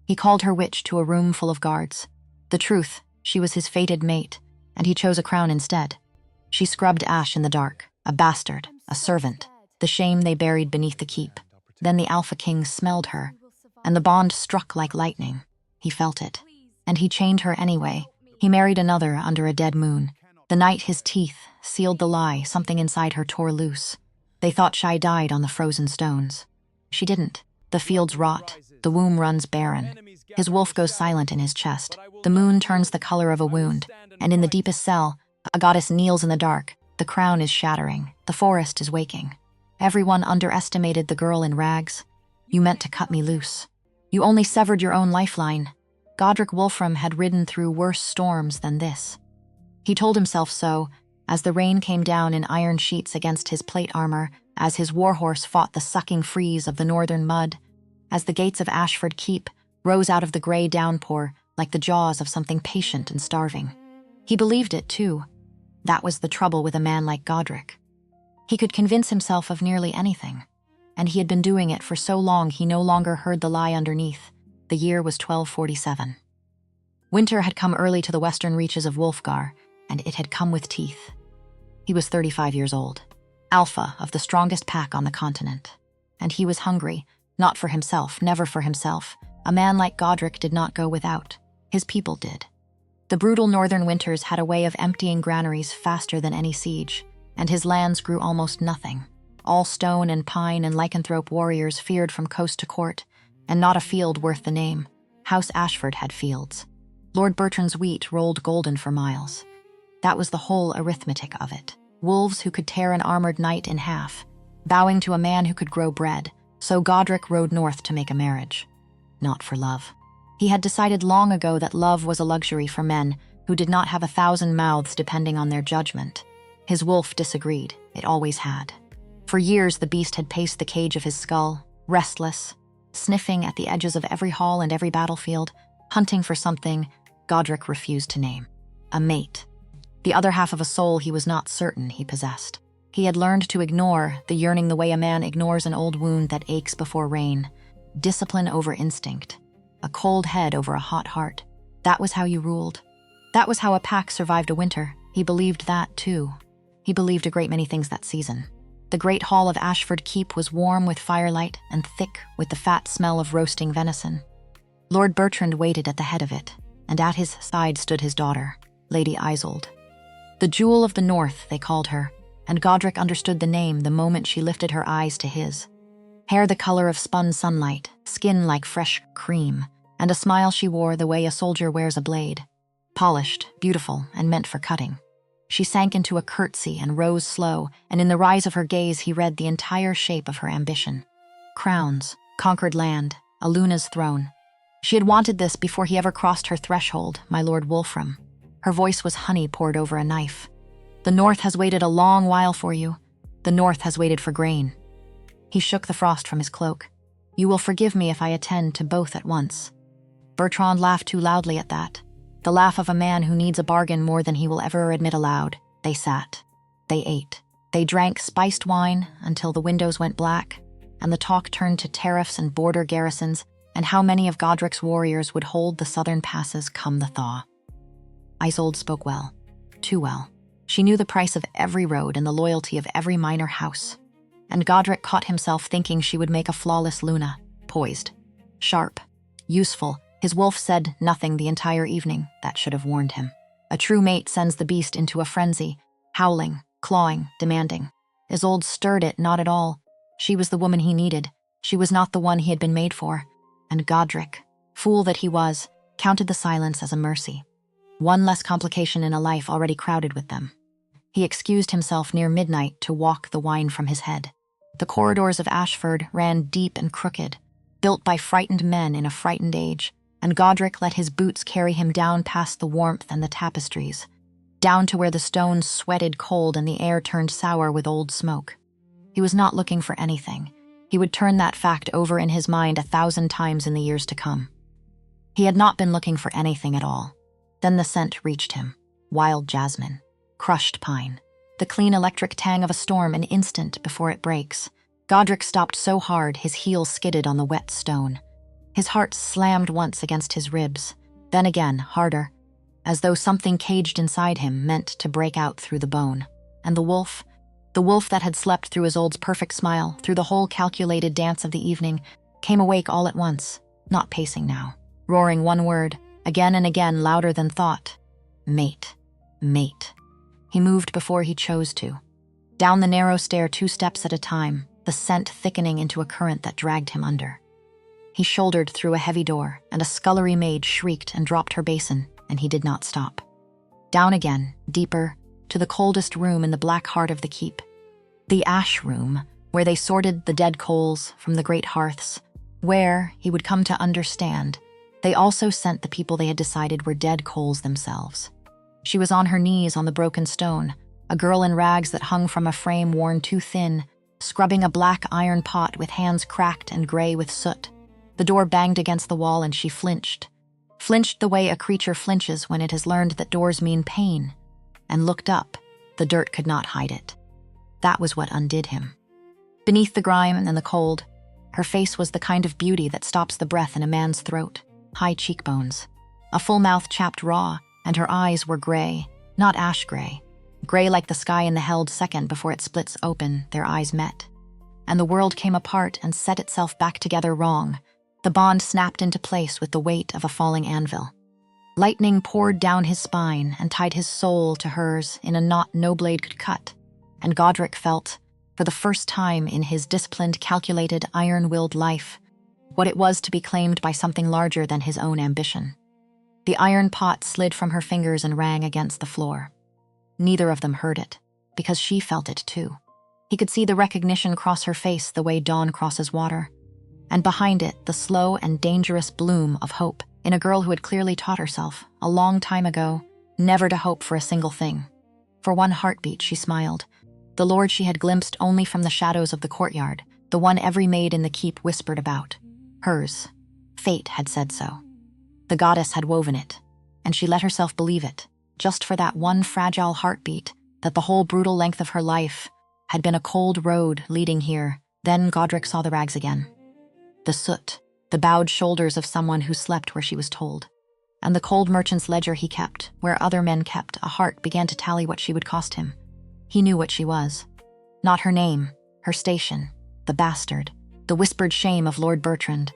He called her witch to a room full of guards. The truth, she was his fated mate, and he chose a crown instead. She scrubbed ash in the dark, a bastard, a servant, the shame they buried beneath the keep. Then the Alpha King smelled her, and the bond struck like lightning. He felt it. And he chained her anyway. He married another under a dead moon. The night his teeth sealed the lie, something inside her tore loose. They thought Shai died on the frozen stones. She didn't. The fields rot. The womb runs barren. His wolf goes silent in his chest. The moon turns the color of a wound. And in the deepest cell, a goddess kneels in the dark. The crown is shattering. The forest is waking. Everyone underestimated the girl in rags. You meant to cut me loose. You only severed your own lifeline. Godric Wolfrum had ridden through worse storms than this. He told himself so, as the rain came down in iron sheets against his plate armor, as his warhorse fought the sucking freeze of the northern mud, as the gates of Ashford Keep rose out of the gray downpour like the jaws of something patient and starving. He believed it, too. That was the trouble with a man like Godric. He could convince himself of nearly anything, and he had been doing it for so long he no longer heard the lie underneath. The year was 1247. Winter had come early to the western reaches of Wulfgar, and it had come with teeth. He was 35 years old, alpha of the strongest pack on the continent. And he was hungry, not for himself, never for himself. A man like Godric did not go without. His people did. The brutal northern winters had a way of emptying granaries faster than any siege, and his lands grew almost nothing. All stone and pine and lycanthrope warriors feared from coast to court, and not a field worth the name. House Ashford had fields. Lord Bertrand's wheat rolled golden for miles. That was the whole arithmetic of it. Wolves who could tear an armored knight in half, bowing to a man who could grow bread. So Godric rode north to make a marriage. Not for love. He had decided long ago that love was a luxury for men who did not have 1,000 mouths depending on their judgment. His wolf disagreed. It always had. For years the beast had paced the cage of his skull, restless, sniffing at the edges of every hall and every battlefield, hunting for something Godric refused to name. A mate. The other half of a soul he was not certain he possessed. He had learned to ignore the yearning the way a man ignores an old wound that aches before rain. Discipline over instinct. A cold head over a hot heart. That was how you ruled. That was how a pack survived a winter. He believed that, too. He believed a great many things that season. The great hall of Ashford Keep was warm with firelight and thick with the fat smell of roasting venison. Lord Bertrand waited at the head of it, and at his side stood his daughter, Lady Isolde. The Jewel of the North, they called her, and Godric understood the name the moment she lifted her eyes to his. Hair the color of spun sunlight, skin like fresh cream, and a smile she wore the way a soldier wears a blade. Polished, beautiful, and meant for cutting. She sank into a curtsy and rose slow, and in the rise of her gaze he read the entire shape of her ambition. Crowns, conquered land, a Luna's throne. She had wanted this before he ever crossed her threshold, my Lord Wolfram. Her voice was honey poured over a knife. The North has waited a long while for you. The North has waited for grain. He shook the frost from his cloak. You will forgive me if I attend to both at once. Bertrand laughed too loudly at that. The laugh of a man who needs a bargain more than he will ever admit aloud. They sat. They ate. They drank spiced wine until the windows went black, and the talk turned to tariffs and border garrisons, and how many of Godric's warriors would hold the southern passes come the thaw. Isolde spoke well. Too well. She knew the price of every road and the loyalty of every minor house. And Godric caught himself thinking she would make a flawless Luna, poised, sharp, useful. His wolf said nothing the entire evening that should have warned him. A true mate sends the beast into a frenzy, howling, clawing, demanding. Isolde stirred it not at all. She was the woman he needed. She was not the one he had been made for. And Godric, fool that he was, counted the silence as a mercy. One less complication in a life already crowded with them. He excused himself near midnight to walk the wine from his head. The corridors of Ashford ran deep and crooked, built by frightened men in a frightened age, and Godric let his boots carry him down past the warmth and the tapestries, down to where the stones sweated cold and the air turned sour with old smoke. He was not looking for anything. He would turn that fact over in his mind 1,000 times in the years to come. He had not been looking for anything at all. Then the scent reached him. Wild jasmine, crushed pine, the clean electric tang of a storm an instant before it breaks. Godric stopped so hard his heel skidded on the wet stone. His heart slammed once against his ribs, then again, harder, as though something caged inside him meant to break out through the bone. And the wolf that had slept through Isolde's perfect smile, through the whole calculated dance of the evening, came awake all at once, not pacing now, roaring one word, again and again, louder than thought. Mate. Mate. He moved before he chose to. Down the narrow stair 2 steps at a time, the scent thickening into a current that dragged him under. He shouldered through a heavy door, and a scullery maid shrieked and dropped her basin, and he did not stop. Down again, deeper, to the coldest room in the black heart of the keep. The ash room, where they sorted the dead coals from the great hearths, where, he would come to understand, they also sent the people they had decided were dead coals themselves. She was on her knees on the broken stone, a girl in rags that hung from a frame worn too thin, scrubbing a black iron pot with hands cracked and gray with soot. The door banged against the wall and she flinched the way a creature flinches when it has learned that doors mean pain, and looked up. The dirt could not hide it. That was what undid him. Beneath the grime and the cold, her face was the kind of beauty that stops the breath in a man's throat, high cheekbones, a full mouth chapped raw, and her eyes were gray, not ash gray, gray like the sky in the held second before it splits open. Their eyes met, and the world came apart and set itself back together wrong. The bond snapped into place with the weight of a falling anvil. Lightning poured down his spine and tied his soul to hers in a knot no blade could cut, and Godric felt, for the first time in his disciplined, calculated, iron-willed life, what it was to be claimed by something larger than his own ambition. The iron pot slid from her fingers and rang against the floor. Neither of them heard it, because she felt it too. He could see the recognition cross her face the way dawn crosses water, and behind it the slow and dangerous bloom of hope in a girl who had clearly taught herself, a long time ago, never to hope for a single thing. For one heartbeat she smiled, the lord she had glimpsed only from the shadows of the courtyard, the one every maid in the keep whispered about. Hers. Fate had said so. The goddess had woven it, and she let herself believe it, just for that one fragile heartbeat, that the whole brutal length of her life had been a cold road leading here. Then Godric saw the rags again. The soot, the bowed shoulders of someone who slept where she was told. And the cold merchant's ledger he kept, where other men kept, a heart began to tally what she would cost him. He knew what she was. Not her name, her station, the bastard, the whispered shame of Lord Bertrand.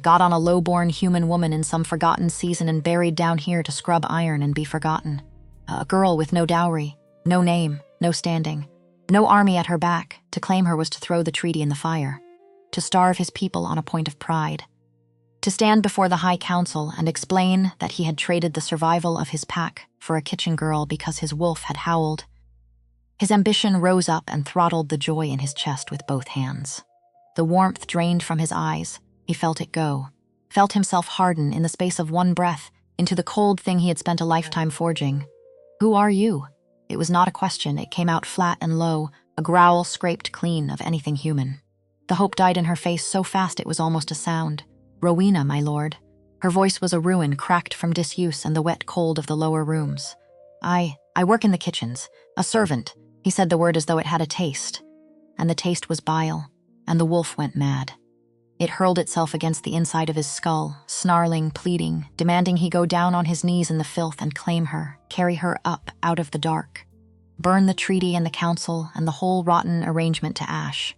Got on a low-born human woman in some forgotten season and buried down here to scrub iron and be forgotten. A girl with no dowry, no name, no standing, no army at her back. To claim her was to throw the treaty in the fire, to starve his people on a point of pride, to stand before the High Council and explain that he had traded the survival of his pack for a kitchen girl because his wolf had howled. His ambition rose up and throttled the joy in his chest with both hands. The warmth drained from his eyes. He felt it go, felt himself harden in the space of one breath into the cold thing he had spent a lifetime forging. Who are you? It was not a question, it came out flat and low, a growl scraped clean of anything human. The hope died in her face so fast it was almost a sound. Rowena, my lord. Her voice was a ruin cracked from disuse and the wet cold of the lower rooms. I work in the kitchens. A servant. He said the word as though it had a taste. And the taste was bile, and the wolf went mad. It hurled itself against the inside of his skull, snarling, pleading, demanding he go down on his knees in the filth and claim her, carry her up out of the dark, burn the treaty and the council and the whole rotten arrangement to ash.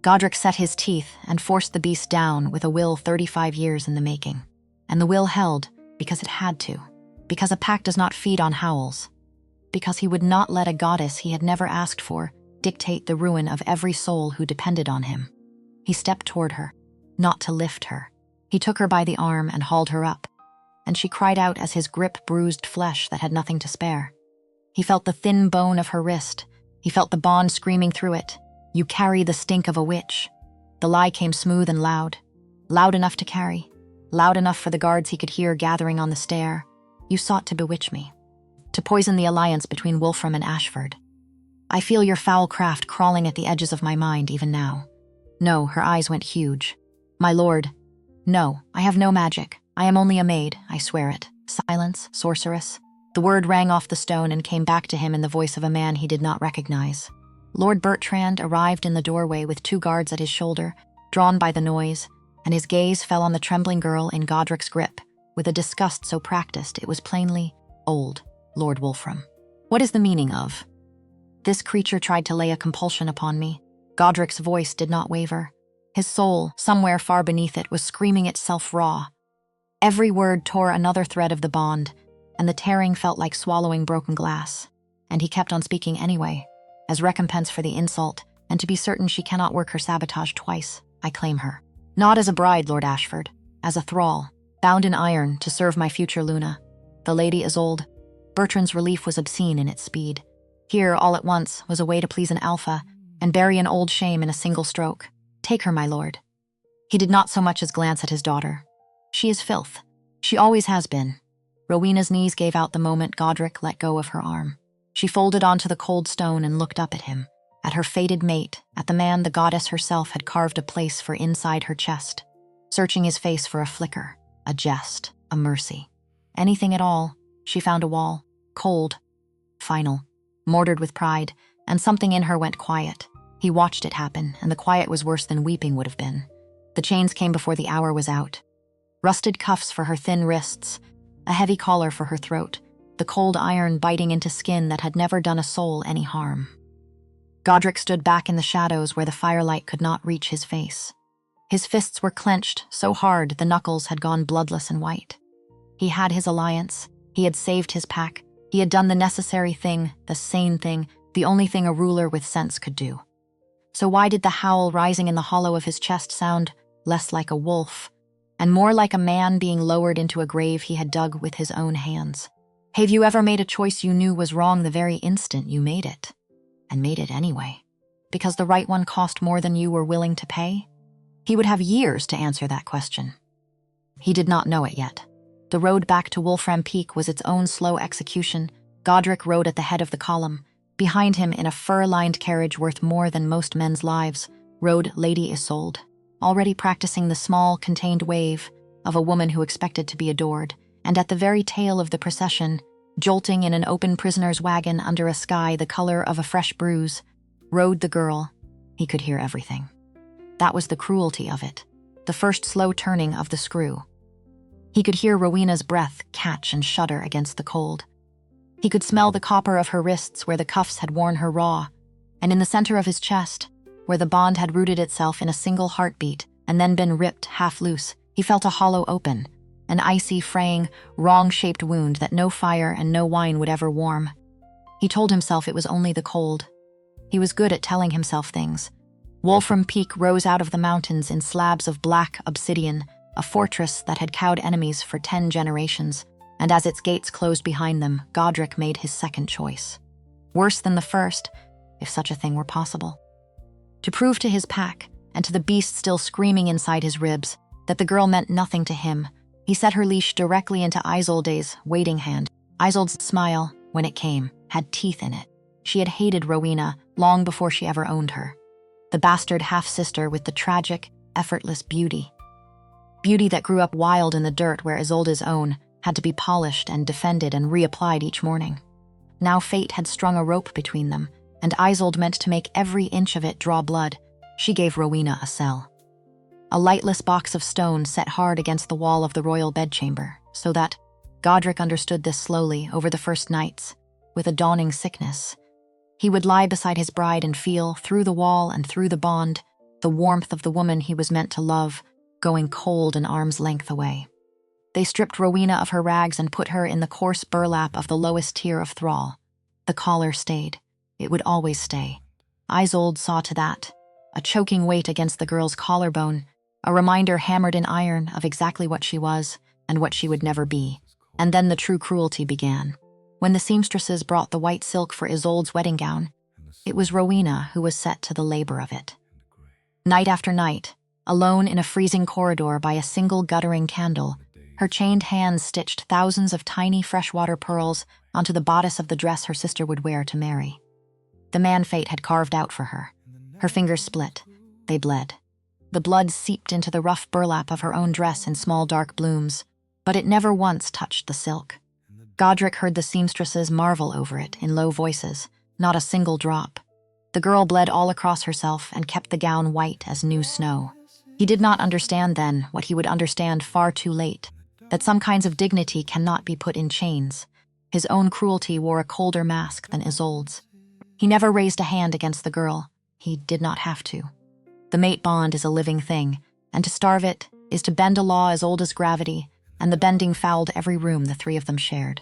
Godric set his teeth and forced the beast down with a will 35 years in the making. And the will held because it had to, because a pack does not feed on howls, because he would not let a goddess he had never asked for dictate the ruin of every soul who depended on him. He stepped toward her, not to lift her. He took her by the arm and hauled her up, and she cried out as his grip bruised flesh that had nothing to spare. He felt the thin bone of her wrist. He felt the bond screaming through it. You carry the stink of a witch. The lie came smooth and loud enough to carry, loud enough for the guards he could hear gathering on the stair. You sought to bewitch me, to poison the alliance between Wolfram and Ashford. I feel your foul craft crawling at the edges of my mind even now. No, her eyes went huge. My lord, no, I have no magic. I am only a maid, I swear it. Silence, sorceress. The word rang off the stone and came back to him in the voice of a man he did not recognize. Lord Bertrand arrived in the doorway with 2 guards at his shoulder, drawn by the noise. and his gaze fell on the trembling girl in Godric's grip, with a disgust so practiced it was plainly old Lord Wolfram. "What is the meaning of?" This creature tried to lay a compulsion upon me. Godric's voice did not waver. His soul, somewhere far beneath it, was screaming itself raw. Every word tore another thread of the bond, and the tearing felt like swallowing broken glass. And he kept on speaking anyway, as recompense for the insult, and to be certain she cannot work her sabotage twice, I claim her. Not as a bride, Lord Ashford, as a thrall, bound in iron to serve my future Luna. The lady is old. Bertrand's relief was obscene in its speed. Here, all at once, was a way to please an alpha, and bury an old shame in a single stroke. Take her, my lord. He did not so much as glance at his daughter. She is filth. She always has been. Rowena's knees gave out the moment Godric let go of her arm. She folded onto the cold stone and looked up at him, at her fated mate, at the man the goddess herself had carved a place for inside her chest, searching his face for a flicker, a jest, a mercy. Anything at all. She found a wall, cold, final, mortared with pride, and something in her went quiet. He watched it happen, and the quiet was worse than weeping would have been. The chains came before the hour was out. Rusted cuffs for her thin wrists, a heavy collar for her throat, the cold iron biting into skin that had never done a soul any harm. Godric stood back in the shadows where the firelight could not reach his face. His fists were clenched so hard the knuckles had gone bloodless and white. He had his alliance. He had saved his pack. He had done the necessary thing, the sane thing, the only thing a ruler with sense could do. So why did the howl rising in the hollow of his chest sound less like a wolf, and more like a man being lowered into a grave he had dug with his own hands? Have you ever made a choice you knew was wrong the very instant you made it? And made it anyway? Because the right one cost more than you were willing to pay? He would have years to answer that question. He did not know it yet. The road back to Wolfram Peak was its own slow execution. Godric rode at the head of the column. Behind him, in a fur-lined carriage worth more than most men's lives, rode Lady Isolde, already practicing the small, contained wave of a woman who expected to be adored, and at the very tail of the procession, jolting in an open prisoner's wagon under a sky the color of a fresh bruise, rode the girl. He could hear everything. That was the cruelty of it, the first slow turning of the screw. He could hear Rowena's breath catch and shudder against the cold. He could smell the copper of her wrists where the cuffs had worn her raw, and in the center of his chest, where the bond had rooted itself in a single heartbeat and then been ripped half loose, he felt a hollow open, an icy, fraying, wrong-shaped wound that no fire and no wine would ever warm. He told himself it was only the cold. He was good at telling himself things. Wolfram Peak rose out of the mountains in slabs of black obsidian, a fortress that had cowed enemies for 10 generations, and as its gates closed behind them, Godric made his second choice. Worse than the first, if such a thing were possible. To prove to his pack, and to the beast still screaming inside his ribs, that the girl meant nothing to him, he set her leash directly into Isolde's waiting hand. Isolde's smile, when it came, had teeth in it. She had hated Rowena long before she ever owned her. The bastard half-sister with the tragic, effortless beauty. Beauty that grew up wild in the dirt where Isolde's own had to be polished and defended and reapplied each morning. Now fate had strung a rope between them, and Isolde meant to make every inch of it draw blood. She gave Rowena a cell. A lightless box of stone set hard against the wall of the royal bedchamber, so that Godric understood this slowly over the first nights, with a dawning sickness. He would lie beside his bride and feel, through the wall and through the bond, the warmth of the woman he was meant to love, going cold an arm's length away. They stripped Rowena of her rags and put her in the coarse burlap of the lowest tier of thrall. The collar stayed. It would always stay. Isolde saw to that. A choking weight against the girl's collarbone, a reminder hammered in iron of exactly what she was and what she would never be. And then the true cruelty began. When the seamstresses brought the white silk for Isolde's wedding gown, it was Rowena who was set to the labor of it. Night after night, alone in a freezing corridor by a single guttering candle, her chained hands stitched thousands of tiny freshwater pearls onto the bodice of the dress her sister would wear to marry. The man fate had carved out for her. Her fingers split. They bled. The blood seeped into the rough burlap of her own dress in small dark blooms, but it never once touched the silk. Godric heard the seamstresses marvel over it in low voices, not a single drop. The girl bled all across herself and kept the gown white as new snow. He did not understand then what he would understand far too late, that some kinds of dignity cannot be put in chains. His own cruelty wore a colder mask than Isolde's. He never raised a hand against the girl. He did not have to. The mate bond is a living thing, and to starve it is to bend a law as old as gravity, and the bending fouled every room the three of them shared.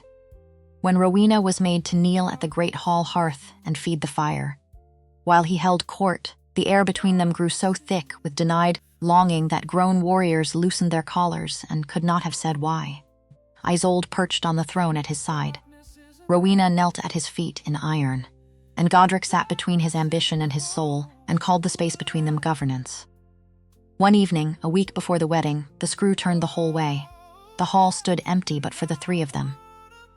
When Rowena was made to kneel at the great hall hearth and feed the fire, while he held court, the air between them grew so thick with denied longing that grown warriors loosened their collars and could not have said why. Isolde perched on the throne at his side. Rowena knelt at his feet in iron, and Godric sat between his ambition and his soul and called the space between them governance. One evening, a week before the wedding, the screw turned the whole way. The hall stood empty but for the three of them.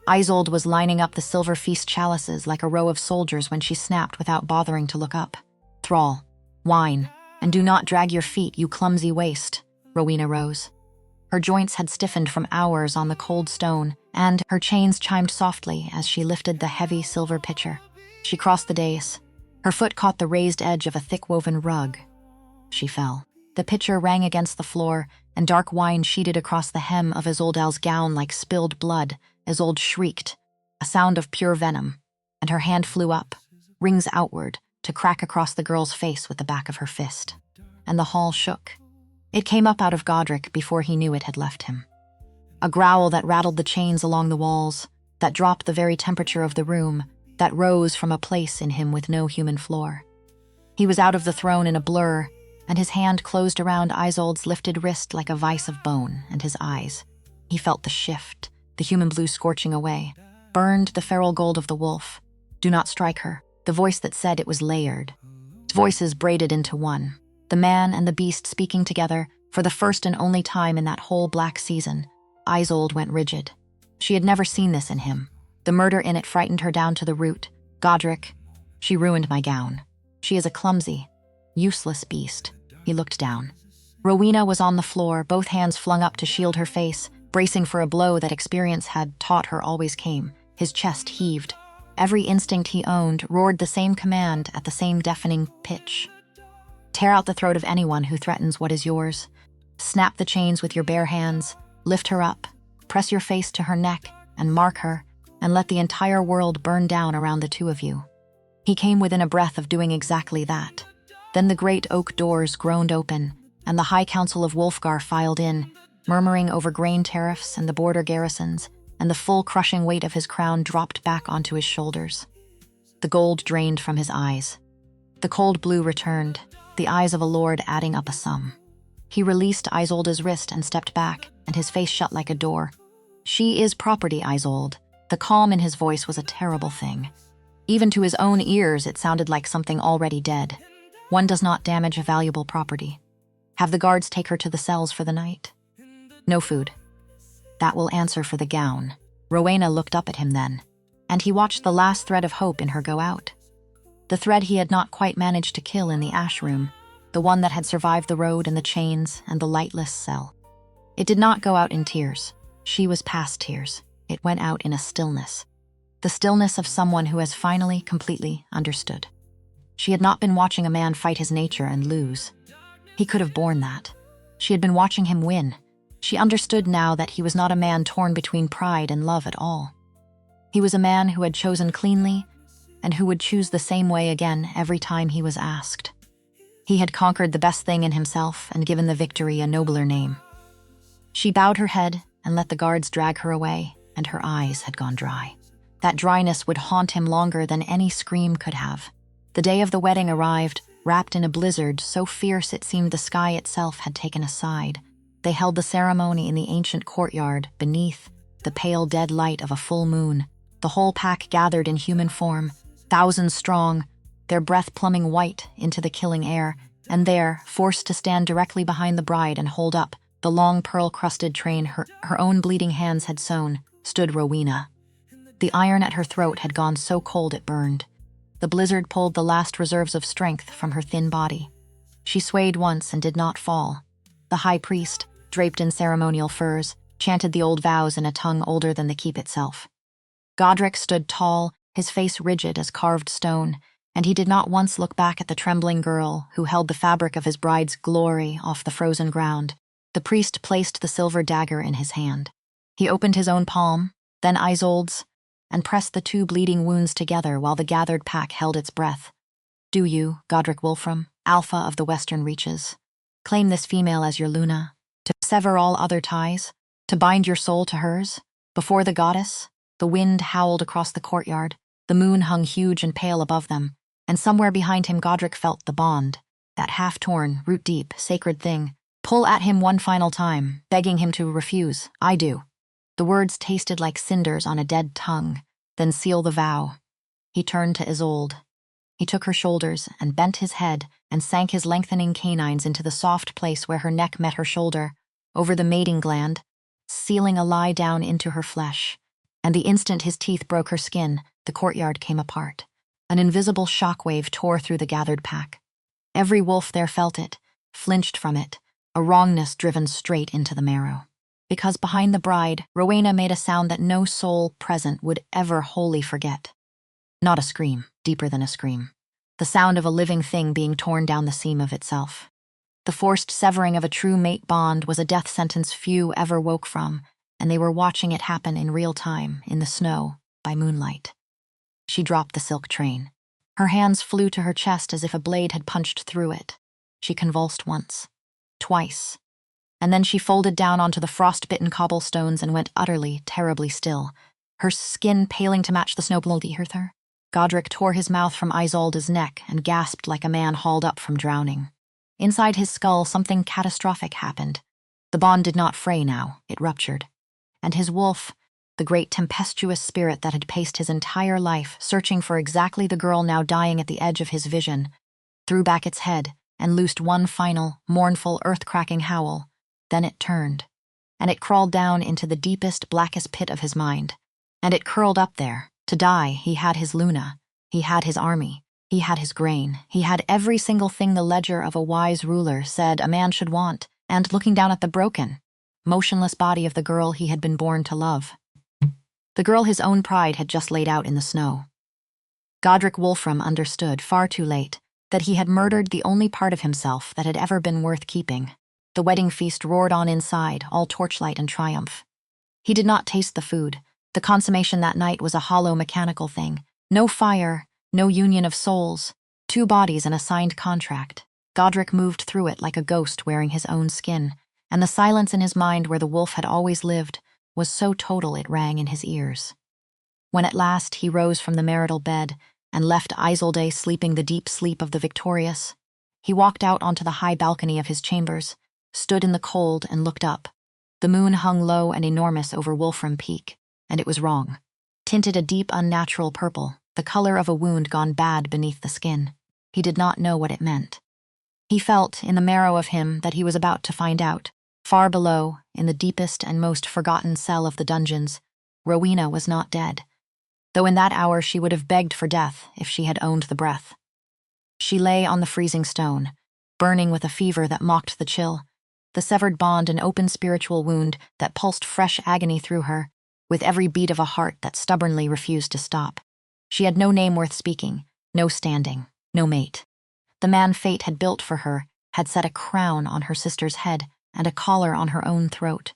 Isolde was lining up the silver feast chalices like a row of soldiers when she snapped without bothering to look up. "Thrall, wine, and do not drag your feet, you clumsy waste." Rowena rose. Her joints had stiffened from hours on the cold stone, and her chains chimed softly as she lifted the heavy silver pitcher. She crossed the dais. Her foot caught the raised edge of a thick-woven rug. She fell. The pitcher rang against the floor, and dark wine sheeted across the hem of Isolde's gown like spilled blood. Isolde shrieked, a sound of pure venom, and her hand flew up, rings outward, to crack across the girl's face with the back of her fist. And the hall shook. It came up out of Godric before he knew it had left him. A growl that rattled the chains along the walls, that dropped the very temperature of the room, that rose from a place in him with no human floor. He was out of the throne in a blur, and his hand closed around Isolde's lifted wrist like a vice of bone, and his eyes. He felt the shift, the human blue scorching away, burned the feral gold of the wolf. "Do not strike her," the voice that said it was layered. Voices braided into one, the man and the beast speaking together for the first and only time in that whole black season. Isolde went rigid. She had never seen this in him. The murder in it frightened her down to the root. "Godric, she ruined my gown. She is a clumsy, useless beast." He looked down. Rowena was on the floor, both hands flung up to shield her face, bracing for a blow that experience had taught her always came. His chest heaved. Every instinct he owned roared the same command at the same deafening pitch. "Tear out the throat of anyone who threatens what is yours. Snap the chains with your bare hands. Lift her up. Press your face to her neck and mark her, and let the entire world burn down around the two of you." He came within a breath of doing exactly that. Then the great oak doors groaned open, and the High Council of Wolfgar filed in, murmuring over grain tariffs and the border garrisons, and the full crushing weight of his crown dropped back onto his shoulders. The gold drained from his eyes. The cold blue returned, the eyes of a lord adding up a sum. He released Isolde's wrist and stepped back, and his face shut like a door. "She is property, Isolde." The calm in his voice was a terrible thing. Even to his own ears, it sounded like something already dead. One does not damage a valuable property. Have the guards take her to the cells for the night. No food. That will answer for the gown. Rowena looked up at him then, and he watched the last thread of hope in her go out. The thread he had not quite managed to kill in the ash room, the one that had survived the road and the chains and the lightless cell. It did not go out in tears. She was past tears. It went out in a stillness. The stillness of someone who has finally, completely understood. She had not been watching a man fight his nature and lose. He could have borne that. She had been watching him win. She understood now that he was not a man torn between pride and love at all. He was a man who had chosen cleanly and who would choose the same way again every time he was asked. He had conquered the best thing in himself and given the victory a nobler name. She bowed her head and let the guards drag her away, and her eyes had gone dry. That dryness would haunt him longer than any scream could have. The day of the wedding arrived, wrapped in a blizzard so fierce it seemed the sky itself had taken a side. They held the ceremony in the ancient courtyard, beneath the pale dead light of a full moon. The whole pack gathered in human form, thousands strong, their breath plumbing white into the killing air, and there, forced to stand directly behind the bride and hold up the long pearl-crusted train her own bleeding hands had sewn, stood Rowena. The iron at her throat had gone so cold it burned. The blizzard pulled the last reserves of strength from her thin body. She swayed once and did not fall. The high priest, draped in ceremonial furs, chanted the old vows in a tongue older than the keep itself. Godric stood tall, his face rigid as carved stone, and he did not once look back at the trembling girl who held the fabric of his bride's glory off the frozen ground. The priest placed the silver dagger in his hand. He opened his own palm, then Isolde's, and pressed the two bleeding wounds together while the gathered pack held its breath. Do you, Godric Wolfrum, Alpha of the Western Reaches, claim this female as your Luna, to sever all other ties, to bind your soul to hers? Before the goddess, the wind howled across the courtyard, the moon hung huge and pale above them, and somewhere behind him Godric felt the bond, that half-torn, root-deep, sacred thing, pull at him one final time, begging him to refuse. I do. The words tasted like cinders on a dead tongue, then seal the vow. He turned to Isolde. He took her shoulders and bent his head and sank his lengthening canines into the soft place where her neck met her shoulder, over the mating gland, sealing a lie down into her flesh. And the instant his teeth broke her skin, the courtyard came apart. An invisible shockwave tore through the gathered pack. Every wolf there felt it, flinched from it, a wrongness driven straight into the marrow. Because behind the bride, Rowena made a sound that no soul present would ever wholly forget. Not a scream, deeper than a scream. The sound of a living thing being torn down the seam of itself. The forced severing of a true mate bond was a death sentence few ever woke from, and they were watching it happen in real time, in the snow, by moonlight. She dropped the silk train. Her hands flew to her chest as if a blade had punched through it. She convulsed once, twice, and then she folded down onto the frost-bitten cobblestones and went utterly, terribly still, her skin paling to match the snow below the earth. Godric tore his mouth from Isolde's neck and gasped like a man hauled up from drowning. Inside his skull, something catastrophic happened. The bond did not fray now, it ruptured. And his wolf, the great tempestuous spirit that had paced his entire life, searching for exactly the girl now dying at the edge of his vision, threw back its head and loosed one final, mournful, earth-cracking howl. Then it turned, and it crawled down into the deepest, blackest pit of his mind. And it curled up there. To die, he had his Luna, he had his army, he had his grain, he had every single thing the ledger of a wise ruler said a man should want, and looking down at the broken, motionless body of the girl he had been born to love. The girl his own pride had just laid out in the snow. Godric Wolfrum understood, far too late, that he had murdered the only part of himself that had ever been worth keeping. The wedding feast roared on inside, all torchlight and triumph. He did not taste the food. The consummation that night was a hollow mechanical thing. No fire, no union of souls, two bodies and a signed contract. Godric moved through it like a ghost wearing his own skin, and the silence in his mind where the wolf had always lived was so total it rang in his ears. When at last he rose from the marital bed and left Isolde sleeping the deep sleep of the victorious, he walked out onto the high balcony of his chambers, stood in the cold and looked up. The moon hung low and enormous over Wolfram Peak, and it was wrong. Tinted a deep, unnatural purple, the color of a wound gone bad beneath the skin. He did not know what it meant. He felt, in the marrow of him, that he was about to find out. Far below, in the deepest and most forgotten cell of the dungeons, Rowena was not dead, though in that hour she would have begged for death if she had owned the breath. She lay on the freezing stone, burning with a fever that mocked the chill, the severed bond an open spiritual wound that pulsed fresh agony through her, with every beat of a heart that stubbornly refused to stop. She had no name worth speaking, no standing, no mate. The man fate had built for her had set a crown on her sister's head and a collar on her own throat,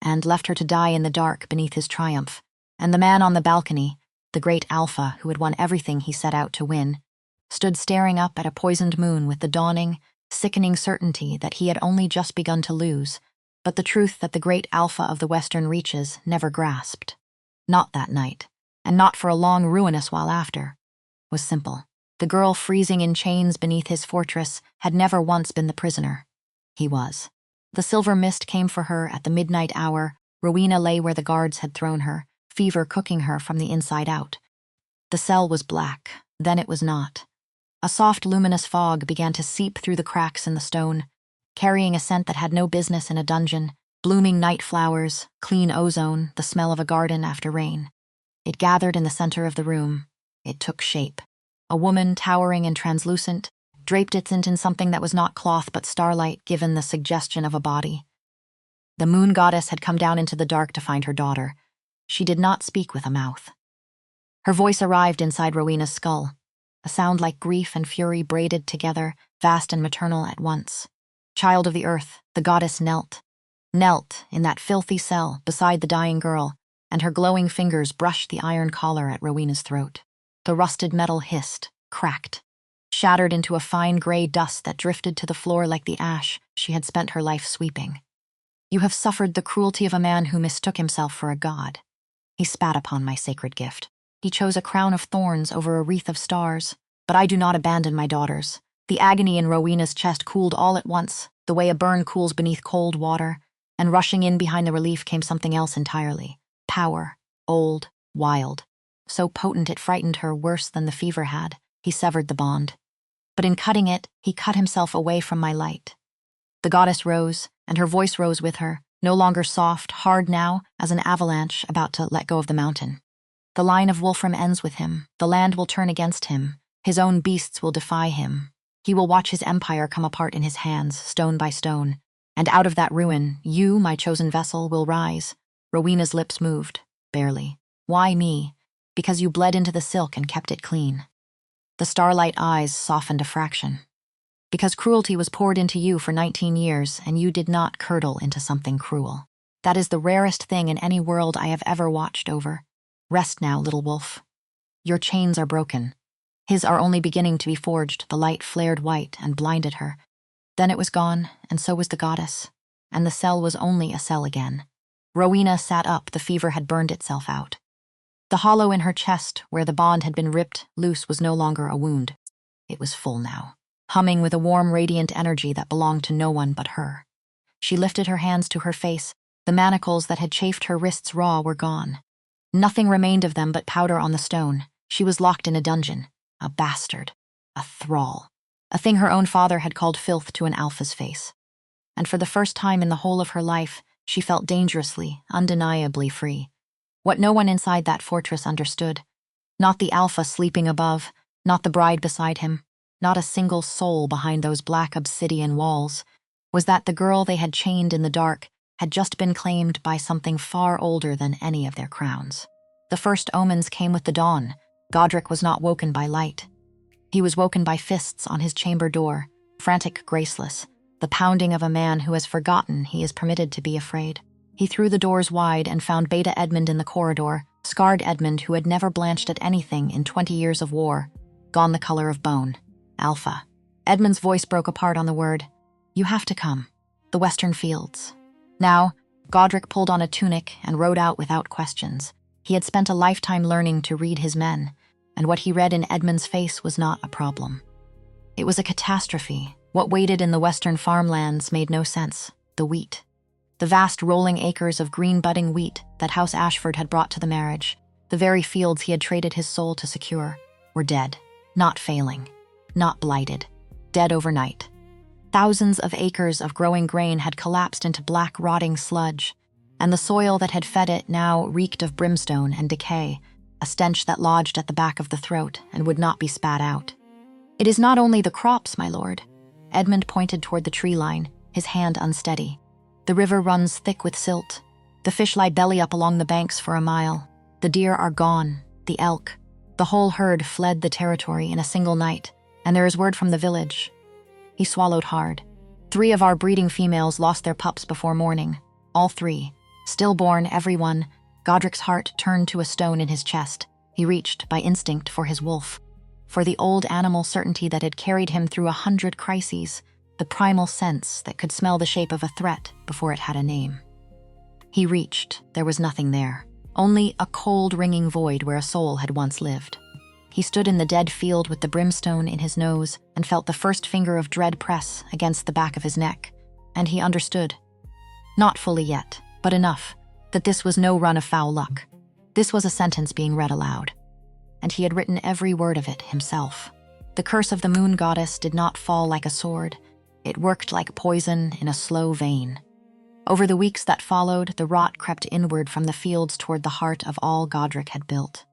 and left her to die in the dark beneath his triumph. And the man on the balcony, the great Alpha who had won everything he set out to win, stood staring up at a poisoned moon with the dawning, sickening certainty that he had only just begun to lose, but the truth that the great Alpha of the Western Reaches never grasped. Not that night, and not for a long ruinous while after, was simple. The girl freezing in chains beneath his fortress had never once been the prisoner. He was. The silver mist came for her at the midnight hour. Rowena lay where the guards had thrown her, fever cooking her from the inside out. The cell was black, then it was not. A soft luminous fog began to seep through the cracks in the stone, carrying a scent that had no business in a dungeon, blooming night flowers, clean ozone, the smell of a garden after rain. It gathered in the center of the room. It took shape. A woman, towering and translucent, draped its in something that was not cloth but starlight, given the suggestion of a body. The moon goddess had come down into the dark to find her daughter. She did not speak with a mouth. Her voice arrived inside Rowena's skull. a sound like grief and fury braided together, vast and maternal at once. Child of the earth, the goddess knelt in that filthy cell beside the dying girl, and her glowing fingers brushed the iron collar at Rowena's throat. The rusted metal hissed, cracked, shattered into a fine gray dust that drifted to the floor like the ash she had spent her life sweeping. You have suffered the cruelty of a man who mistook himself for a god. He spat upon my sacred gift. He chose a crown of thorns over a wreath of stars. But I do not abandon my daughters. The agony in Rowena's chest cooled all at once, the way a burn cools beneath cold water, and rushing in behind the relief came something else entirely. Power, old, wild. So potent it frightened her worse than the fever had. He severed the bond. But in cutting it, he cut himself away from my light. The goddess rose, and her voice rose with her, no longer soft, hard now, as an avalanche about to let go of the mountain. The line of Wolfram ends with him. The land will turn against him. His own beasts will defy him. He will watch his empire come apart in his hands, stone by stone. And out of that ruin, you, my chosen vessel, will rise. Rowena's lips moved, barely. Why me? Because you bled into the silk and kept it clean. The starlight eyes softened a fraction. Because cruelty was poured into you for 19 years, and you did not curdle into something cruel. That is the rarest thing in any world I have ever watched over. Rest now, little wolf. Your chains are broken. His are only beginning to be forged. The light flared white and blinded her. Then it was gone, and so was the goddess. And the cell was only a cell again. Rowena sat up. The fever had burned itself out. The hollow in her chest, where the bond had been ripped loose, was no longer a wound. It was full now, humming with a warm, radiant energy that belonged to no one but her. She lifted her hands to her face. The manacles that had chafed her wrists raw were gone. Nothing remained of them but powder on the stone. She was locked in a dungeon, a bastard, a thrall, a thing her own father had called filth to an alpha's face. And for the first time in the whole of her life, she felt dangerously, undeniably free. What no one inside that fortress understood, not the alpha sleeping above, not the bride beside him, not a single soul behind those black obsidian walls, was that the girl they had chained in the dark had just been claimed by something far older than any of their crowns. The first omens came with the dawn. Godric was not woken by light. He was woken by fists on his chamber door, frantic, graceless, the pounding of a man who has forgotten he is permitted to be afraid. He threw the doors wide and found Beta Edmund in the corridor, scarred Edmund who had never blanched at anything in 20 years of war, gone the color of bone. Alpha. Edmund's voice broke apart on the word. You have to come. The western fields. Now, Godric pulled on a tunic and rode out without questions. He had spent a lifetime learning to read his men, and what he read in Edmund's face was not a problem. It was a catastrophe. What waited in the western farmlands made no sense. The wheat. The vast rolling acres of green budding wheat that House Ashford had brought to the marriage, the very fields he had traded his soul to secure, were dead, not failing, not blighted, dead overnight. Thousands of acres of growing grain had collapsed into black, rotting sludge, and the soil that had fed it now reeked of brimstone and decay, a stench that lodged at the back of the throat and would not be spat out. It is not only the crops, my lord. Edmund pointed toward the tree line, his hand unsteady. The river runs thick with silt. The fish lie belly up along the banks for a mile. The deer are gone, the elk. The whole herd fled the territory in a single night, and there is word from the village. He swallowed hard. 3 of our breeding females lost their pups before morning. All 3. Stillborn, every one. Godric's heart turned to a stone in his chest. He reached, by instinct, for his wolf. For the old animal certainty that had carried him through 100 crises, the primal sense that could smell the shape of a threat before it had a name. He reached. There was nothing there. Only a cold, ringing void where a soul had once lived. He stood in the dead field with the brimstone in his nose and felt the first finger of dread press against the back of his neck. And he understood. Not fully yet, but enough, that this was no run of foul luck. This was a sentence being read aloud. And he had written every word of it himself. The curse of the moon goddess did not fall like a sword. It worked like poison in a slow vein. Over the weeks that followed, the rot crept inward from the fields toward the heart of all Godric had built.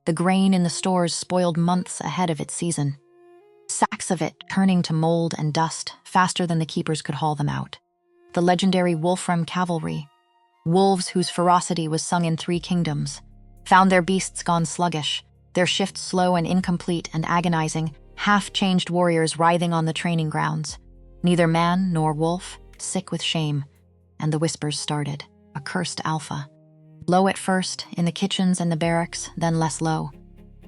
The grain in the stores spoiled months ahead of its season. Sacks of it turning to mold and dust faster than the keepers could haul them out. The legendary Wolfram cavalry, wolves whose ferocity was sung in 3 kingdoms, found their beasts gone sluggish, their shifts slow and incomplete and agonizing, half-changed warriors writhing on the training grounds. Neither man nor wolf, sick with shame. And the whispers started, a cursed alpha. Low at first, in the kitchens and the barracks, then less low.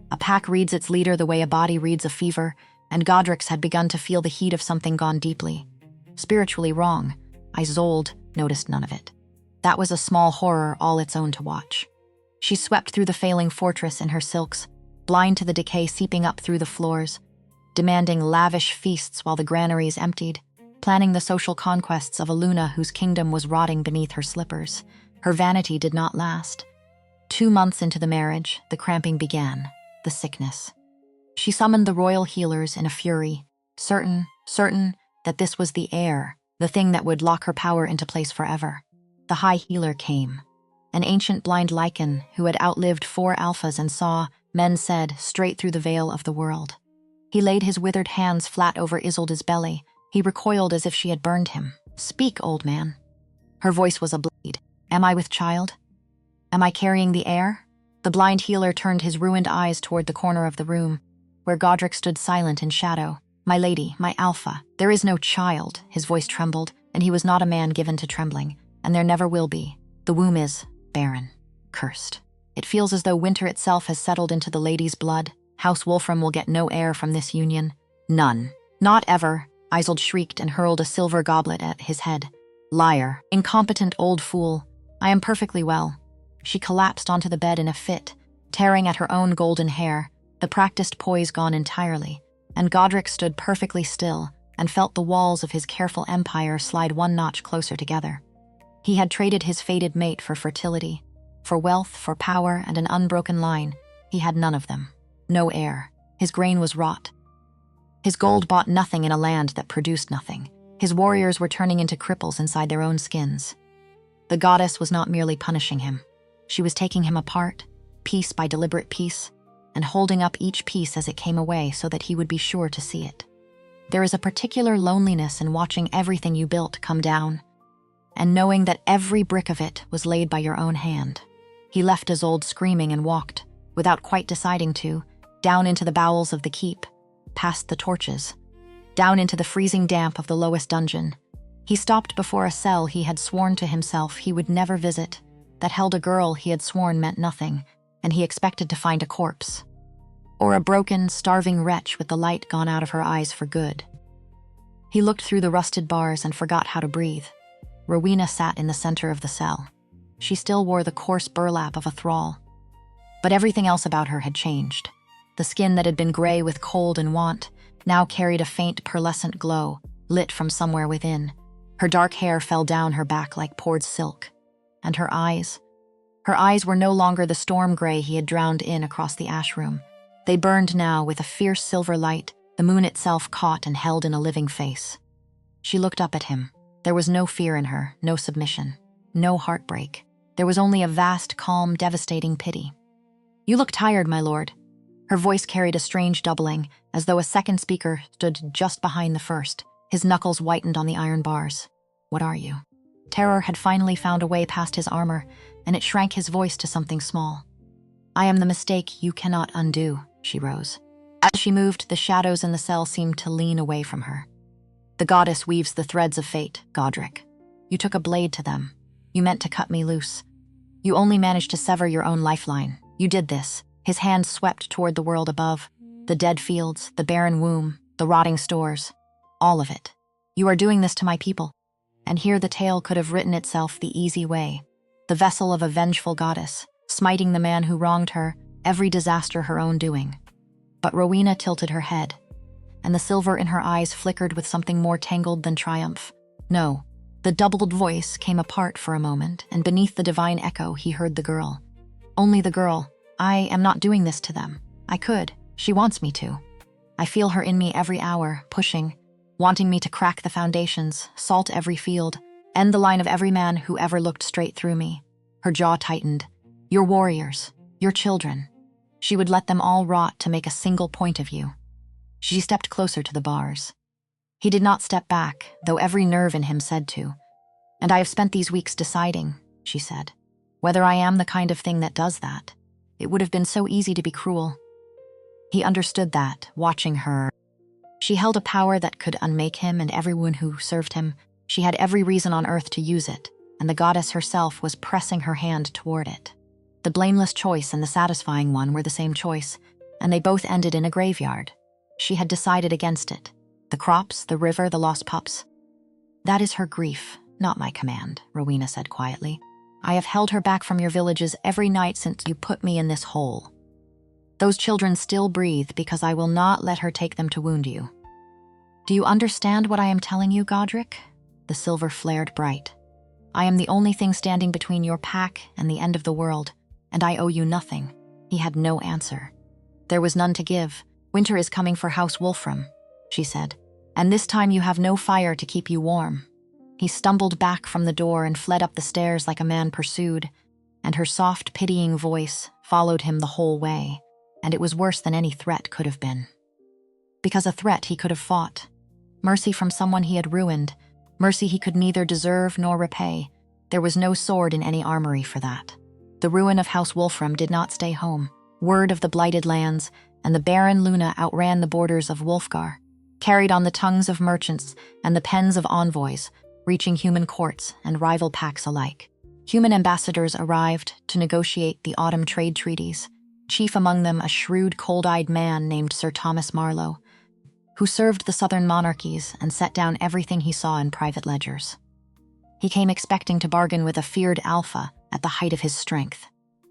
A pack reads its leader the way a body reads a fever, and Godric's had begun to feel the heat of something gone deeply. Spiritually wrong. Isolde noticed none of it. That was a small horror all its own to watch. She swept through the failing fortress in her silks, blind to the decay seeping up through the floors, demanding lavish feasts while the granaries emptied, planning the social conquests of a Luna whose kingdom was rotting beneath her slippers. Her vanity did not last. 2 months into the marriage, the cramping began, the sickness. She summoned the royal healers in a fury, certain that this was the heir, the thing that would lock her power into place forever. The high healer came, an ancient blind lichen who had outlived 4 alphas and saw, men said, straight through the veil of the world. He laid his withered hands flat over Isolde's belly. He recoiled as if she had burned him. "Speak, old man." Her voice was a blade. "Am I with child? Am I carrying the heir?" The blind healer turned his ruined eyes toward the corner of the room, where Godric stood silent in shadow. "My lady, my alpha, there is no child." His voice trembled, and he was not a man given to trembling, and there never will be. The womb is barren, cursed. It feels as though winter itself has settled into the lady's blood. House Wolfrum will get no heir from this union. None. Not ever. Isolde shrieked and hurled a silver goblet at his head. "Liar. Incompetent old fool. I am perfectly well." She collapsed onto the bed in a fit, tearing at her own golden hair, the practiced poise gone entirely, and Godric stood perfectly still and felt the walls of his careful empire slide 1 notch closer together. He had traded his fated mate for fertility, for wealth, for power, and an unbroken line. He had none of them. No heir. His grain was rot. His gold bought nothing in a land that produced nothing. His warriors were turning into cripples inside their own skins. The goddess was not merely punishing him. She was taking him apart, piece by deliberate piece, and holding up each piece as it came away so that he would be sure to see it. There is a particular loneliness in watching everything you built come down, and knowing that every brick of it was laid by your own hand. He left Isolde screaming and walked, without quite deciding to, down into the bowels of the keep, past the torches, down into the freezing damp of the lowest dungeon. He stopped before a cell he had sworn to himself he would never visit, that held a girl he had sworn meant nothing, and he expected to find a corpse. Or a broken, starving wretch with the light gone out of her eyes for good. He looked through the rusted bars and forgot how to breathe. Rowena sat in the center of the cell. She still wore the coarse burlap of a thrall. But everything else about her had changed. The skin that had been gray with cold and want now carried a faint pearlescent glow, lit from somewhere within. Her dark hair fell down her back like poured silk. And her eyes were no longer the storm gray he had drowned in across the ash room. They burned now with a fierce silver light, the moon itself caught and held in a living face. She looked up at him. There was no fear in her, no submission, no heartbreak. There was only a vast, calm, devastating pity. "You look tired, my lord." Her voice carried a strange doubling, as though a second speaker stood just behind the first, his knuckles whitened on the iron bars. "What are you?" Terror had finally found a way past his armor, and it shrank his voice to something small. "I am the mistake you cannot undo," she rose. As she moved, the shadows in the cell seemed to lean away from her. "The goddess weaves the threads of fate, Godric. You took a blade to them. You meant to cut me loose. You only managed to sever your own lifeline. You did this." His hand swept toward the world above, the dead fields, the barren womb, the rotting stores. All of it. "You are doing this to my people." And here the tale could have written itself the easy way. The vessel of a vengeful goddess, smiting the man who wronged her, every disaster her own doing. But Rowena tilted her head, and the silver in her eyes flickered with something more tangled than triumph. No. The doubled voice came apart for a moment, and beneath the divine echo he heard the girl. Only the girl. "I am not doing this to them. I could. She wants me to. I feel her in me every hour, pushing, wanting me to crack the foundations, salt every field, end the line of every man who ever looked straight through me." Her jaw tightened. "Your warriors, your children. She would let them all rot to make a single point of you." She stepped closer to the bars. He did not step back, though every nerve in him said to. "And I have spent these weeks deciding," she said, "whether I am the kind of thing that does that. It would have been so easy to be cruel, He understood that, watching her. She held a power that could unmake him and everyone who served him. She had every reason on earth to use it, and the goddess herself was pressing her hand toward it. The blameless choice and the satisfying one were the same choice, and they both ended in a graveyard. She had decided against it. The crops, the river, the lost pups. "That is her grief, not my command," Rowena said quietly. "I have held her back from your villages every night since you put me in this hole. Those children still breathe because I will not let her take them to wound you." "Do you understand what I am telling you, Godric?" The silver flared bright. "I am the only thing standing between your pack and the end of the world, and I owe you nothing." He had no answer. "There was none to give. Winter is coming for House Wolfrum," she said, "and this time you have no fire to keep you warm." He stumbled back from the door and fled up the stairs like a man pursued, and her soft, pitying voice followed him the whole way, and it was worse than any threat could have been. Because a threat he could have fought. Mercy from someone he had ruined, mercy he could neither deserve nor repay. There was no sword in any armory for that. The ruin of House Wolfram did not stay home. Word of the blighted lands and the barren Luna outran the borders of Wolfgar, carried on the tongues of merchants and the pens of envoys, reaching human courts and rival packs alike. Human ambassadors arrived to negotiate the autumn trade treaties, chief among them a shrewd, cold-eyed man named Sir Thomas Marlowe, who served the southern monarchies and set down everything he saw in private ledgers. He came expecting to bargain with a feared alpha at the height of his strength.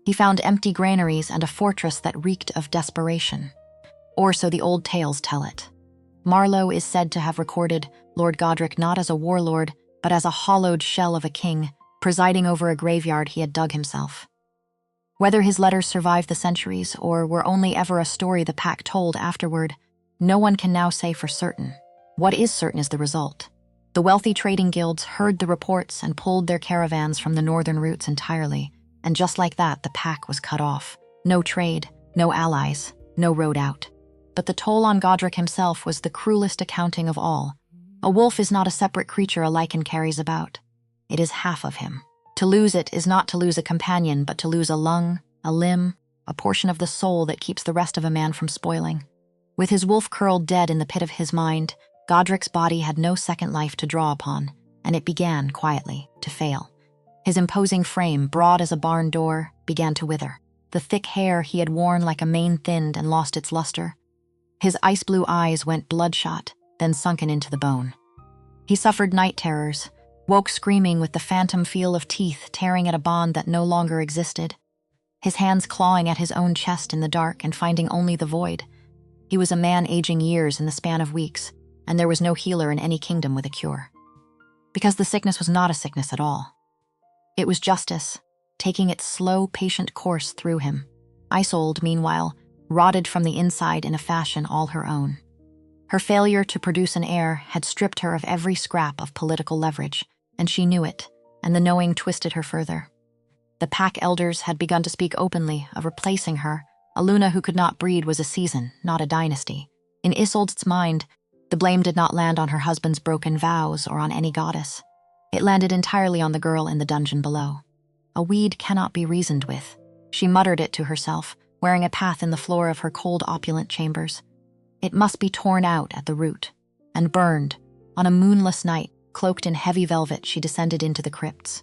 He found empty granaries and a fortress that reeked of desperation. Or so the old tales tell it. Marlowe is said to have recorded Lord Godric not as a warlord, but as a hollowed shell of a king, presiding over a graveyard he had dug himself. Whether his letters survived the centuries or were only ever a story the pack told afterward, no one can now say for certain. What is certain is the result. The wealthy trading guilds heard the reports and pulled their caravans from the northern routes entirely, and just like that, the pack was cut off. No trade, no allies, no road out. But the toll on Godric himself was the cruelest accounting of all. A wolf is not a separate creature a lichen carries about. It is half of him. To lose it is not to lose a companion, but to lose a lung, a limb, a portion of the soul that keeps the rest of a man from spoiling. With his wolf curled dead in the pit of his mind, Godric's body had no second life to draw upon, and it began, quietly, to fail. His imposing frame, broad as a barn door, began to wither. The thick hair he had worn like a mane thinned and lost its luster. His ice-blue eyes went bloodshot, then sunken into the bone. He suffered night terrors, woke screaming with the phantom feel of teeth tearing at a bond that no longer existed, his hands clawing at his own chest in the dark and finding only the void. He was a man aging years in the span of weeks, and there was no healer in any kingdom with a cure. Because the sickness was not a sickness at all. It was justice, taking its slow, patient course through him. Isolde, meanwhile, rotted from the inside in a fashion all her own. Her failure to produce an heir had stripped her of every scrap of political leverage, and she knew it, and the knowing twisted her further. The pack elders had begun to speak openly of replacing her. A Luna who could not breed was a season, not a dynasty. In Isolde's mind, the blame did not land on her husband's broken vows or on any goddess. It landed entirely on the girl in the dungeon below. A weed cannot be reasoned with. She muttered it to herself, wearing a path in the floor of her cold, opulent chambers. It must be torn out at the root, and burned. On a moonless night, cloaked in heavy velvet, she descended into the crypts.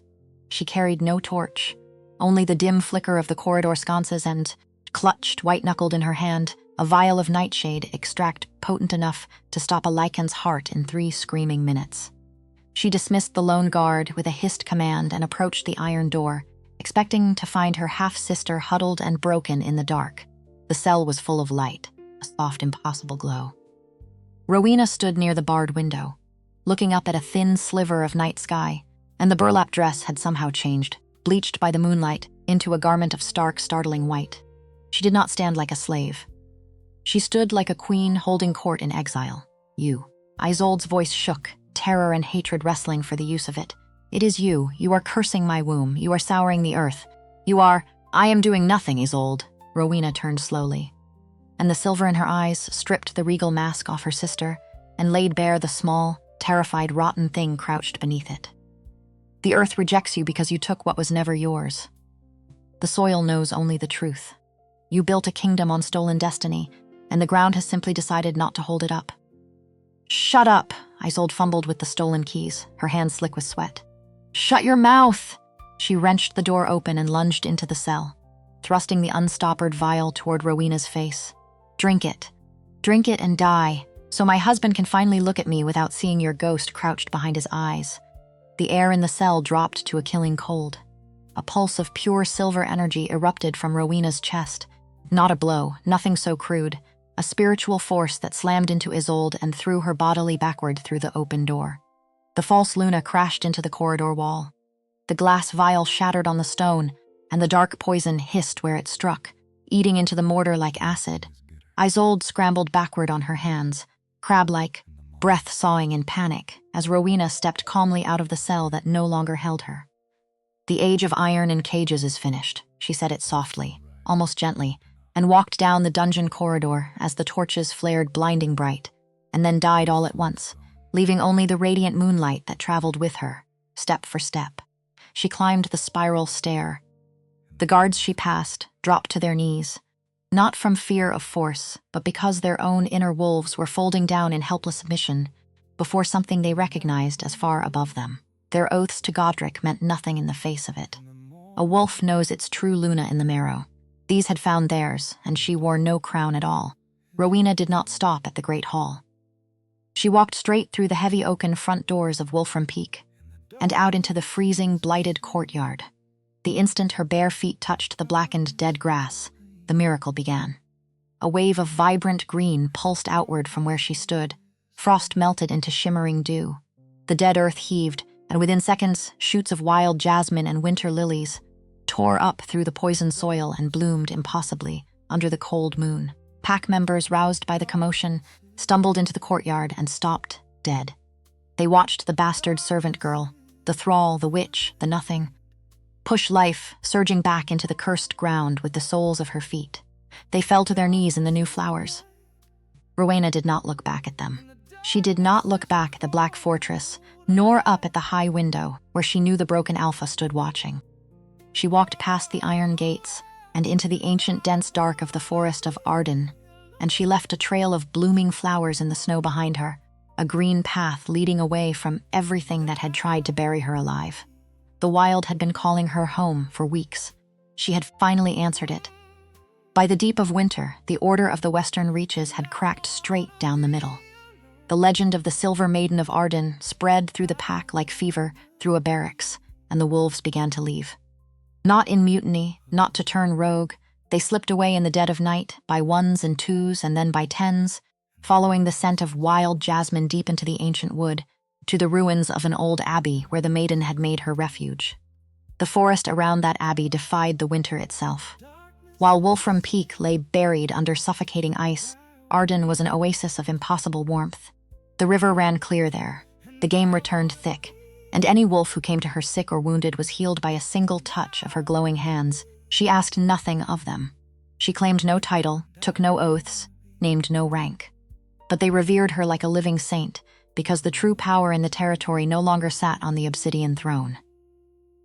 She carried no torch, only the dim flicker of the corridor sconces and, clutched, white-knuckled in her hand, a vial of nightshade extract potent enough to stop a lichen's heart in 3 screaming minutes. She dismissed the lone guard with a hissed command and approached the iron door, expecting to find her half-sister huddled and broken in the dark. The cell was full of light, a soft, impossible glow. Rowena stood near the barred window, looking up at a thin sliver of night sky, and the burlap dress had somehow changed, bleached by the moonlight, into a garment of stark, startling white. She did not stand like a slave. She stood like a queen holding court in exile. "You." Isolde's voice shook, terror and hatred wrestling for the use of it. "It is you. You are cursing my womb. You are souring the earth. You are—" "I am doing nothing, Isolde." Rowena turned slowly, and the silver in her eyes stripped the regal mask off her sister and laid bare the small, terrified, rotten thing crouched beneath it. "The earth rejects you because you took what was never yours. The soil knows only the truth. You built a kingdom on stolen destiny, and the ground has simply decided not to hold it up. "Shut up," Isolde fumbled with the stolen keys, her hands slick with sweat. "Shut your mouth!" She wrenched the door open and lunged into the cell, thrusting the unstoppered vial toward Rowena's face. Drink it and die, so my husband can finally look at me without seeing your ghost crouched behind his eyes." The air in the cell dropped to a killing cold. A pulse of pure silver energy erupted from Rowena's chest. Not a blow, nothing so crude, a spiritual force that slammed into Isolde and threw her bodily backward through the open door. The false Luna crashed into the corridor wall. The glass vial shattered on the stone, and the dark poison hissed where it struck, eating into the mortar like acid. Isolde scrambled backward on her hands, crab-like, breath sawing in panic, as Rowena stepped calmly out of the cell that no longer held her. "The age of iron and cages is finished," she said it softly, almost gently, and walked down the dungeon corridor as the torches flared blinding bright, and then died all at once, leaving only the radiant moonlight that traveled with her, step for step. She climbed the spiral stair. The guards she passed dropped to their knees, not from fear of force, but because their own inner wolves were folding down in helpless submission before something they recognized as far above them. Their oaths to Godric meant nothing in the face of it. A wolf knows its true Luna in the marrow. These had found theirs, and she wore no crown at all. Rowena did not stop at the great hall. She walked straight through the heavy oaken front doors of Wolfram Peak and out into the freezing, blighted courtyard. The instant her bare feet touched the blackened, dead grass, the miracle began. A wave of vibrant green pulsed outward from where she stood. Frost melted into shimmering dew. The dead earth heaved, and within seconds, shoots of wild jasmine and winter lilies tore up through the poisoned soil and bloomed impossibly under the cold moon. Pack members, roused by the commotion, stumbled into the courtyard and stopped dead. They watched the bastard servant girl, the thrall, the witch, the nothing, push life, surging back into the cursed ground with the soles of her feet. They fell to their knees in the new flowers. Rowena did not look back at them. She did not look back at the black fortress, nor up at the high window where she knew the broken Alpha stood watching. She walked past the iron gates and into the ancient dense dark of the forest of Arden, and she left a trail of blooming flowers in the snow behind her, a green path leading away from everything that had tried to bury her alive. The wild had been calling her home for weeks. She had finally answered it. By the deep of winter, the Order of the Western Reaches had cracked straight down the middle. The legend of the Silver Maiden of Arden spread through the pack like fever through a barracks, and the wolves began to leave. Not in mutiny, not to turn rogue, they slipped away in the dead of night, by ones and twos and then by tens, following the scent of wild jasmine deep into the ancient wood, to the ruins of an old abbey where the maiden had made her refuge. The forest around that abbey defied the winter itself. While Wolfram Peak lay buried under suffocating ice, Arden was an oasis of impossible warmth. The river ran clear there, the game returned thick, and any wolf who came to her sick or wounded was healed by a single touch of her glowing hands. She asked nothing of them. She claimed no title, took no oaths, named no rank. But they revered her like a living saint, because the true power in the territory no longer sat on the obsidian throne.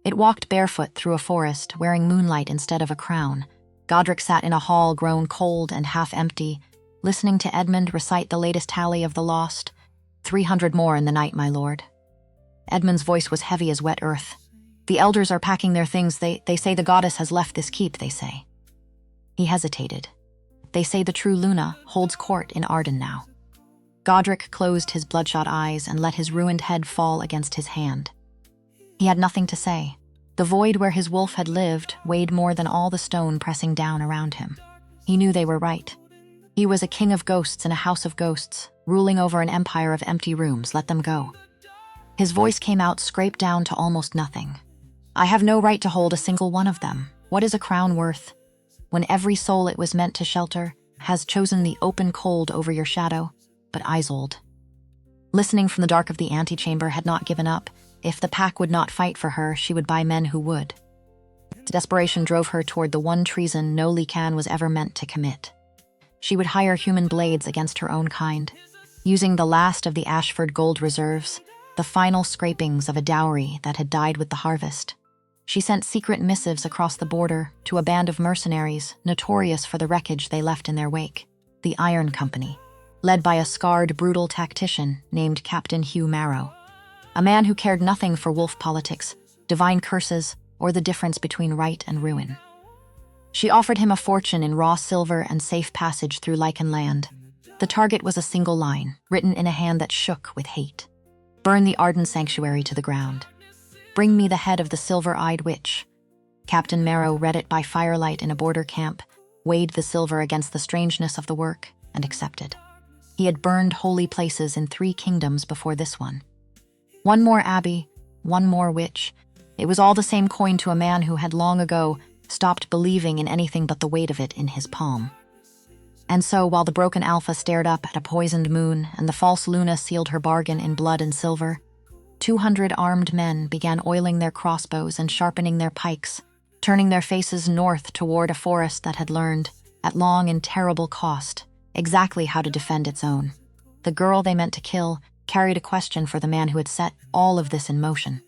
It walked barefoot through a forest, wearing moonlight instead of a crown. Godric sat in a hall grown cold and half-empty, listening to Edmund recite the latest tally of the lost. 300 more in the night, my lord. Edmund's voice was heavy as wet earth. The elders are packing their things. They say the goddess has left this keep, they say. He hesitated. They say the true Luna holds court in Arden now. Godric closed his bloodshot eyes and let his ruined head fall against his hand. He had nothing to say. The void where his wolf had lived weighed more than all the stone pressing down around him. He knew they were right. He was a king of ghosts in a house of ghosts, ruling over an empire of empty rooms. Let them go. His voice came out scraped down to almost nothing. I have no right to hold a single one of them. What is a crown worth, when every soul it was meant to shelter has chosen the open cold over your shadow? But Isolde, listening from the dark of the antechamber, had not given up. If the pack would not fight for her, she would buy men who would. Desperation drove her toward the one treason no Lycan was ever meant to commit. She would hire human blades against her own kind, using the last of the Ashford gold reserves, the final scrapings of a dowry that had died with the harvest. She sent secret missives across the border to a band of mercenaries notorious for the wreckage they left in their wake. the Iron Company, led by a scarred, brutal tactician named Captain Hugh Marrow, a man who cared nothing for wolf politics, divine curses, or the difference between right and ruin. She offered him a fortune in raw silver and safe passage through Lycan land. The target was a single line, written in a hand that shook with hate. Burn the Arden Sanctuary to the ground. Bring me the head of the silver-eyed witch. Captain Marrow read it by firelight in a border camp, weighed the silver against the strangeness of the work, and accepted. He had burned holy places in 3 kingdoms before this one. One more abbey, one more witch. It was all the same coin to a man who had long ago stopped believing in anything but the weight of it in his palm. And so, while the broken Alpha stared up at a poisoned moon and the false Luna sealed her bargain in blood and silver, 200 armed men began oiling their crossbows and sharpening their pikes, turning their faces north toward a forest that had learned, at long and terrible cost, exactly how to defend its own. The girl they meant to kill carried a question for the man who had set all of this in motion.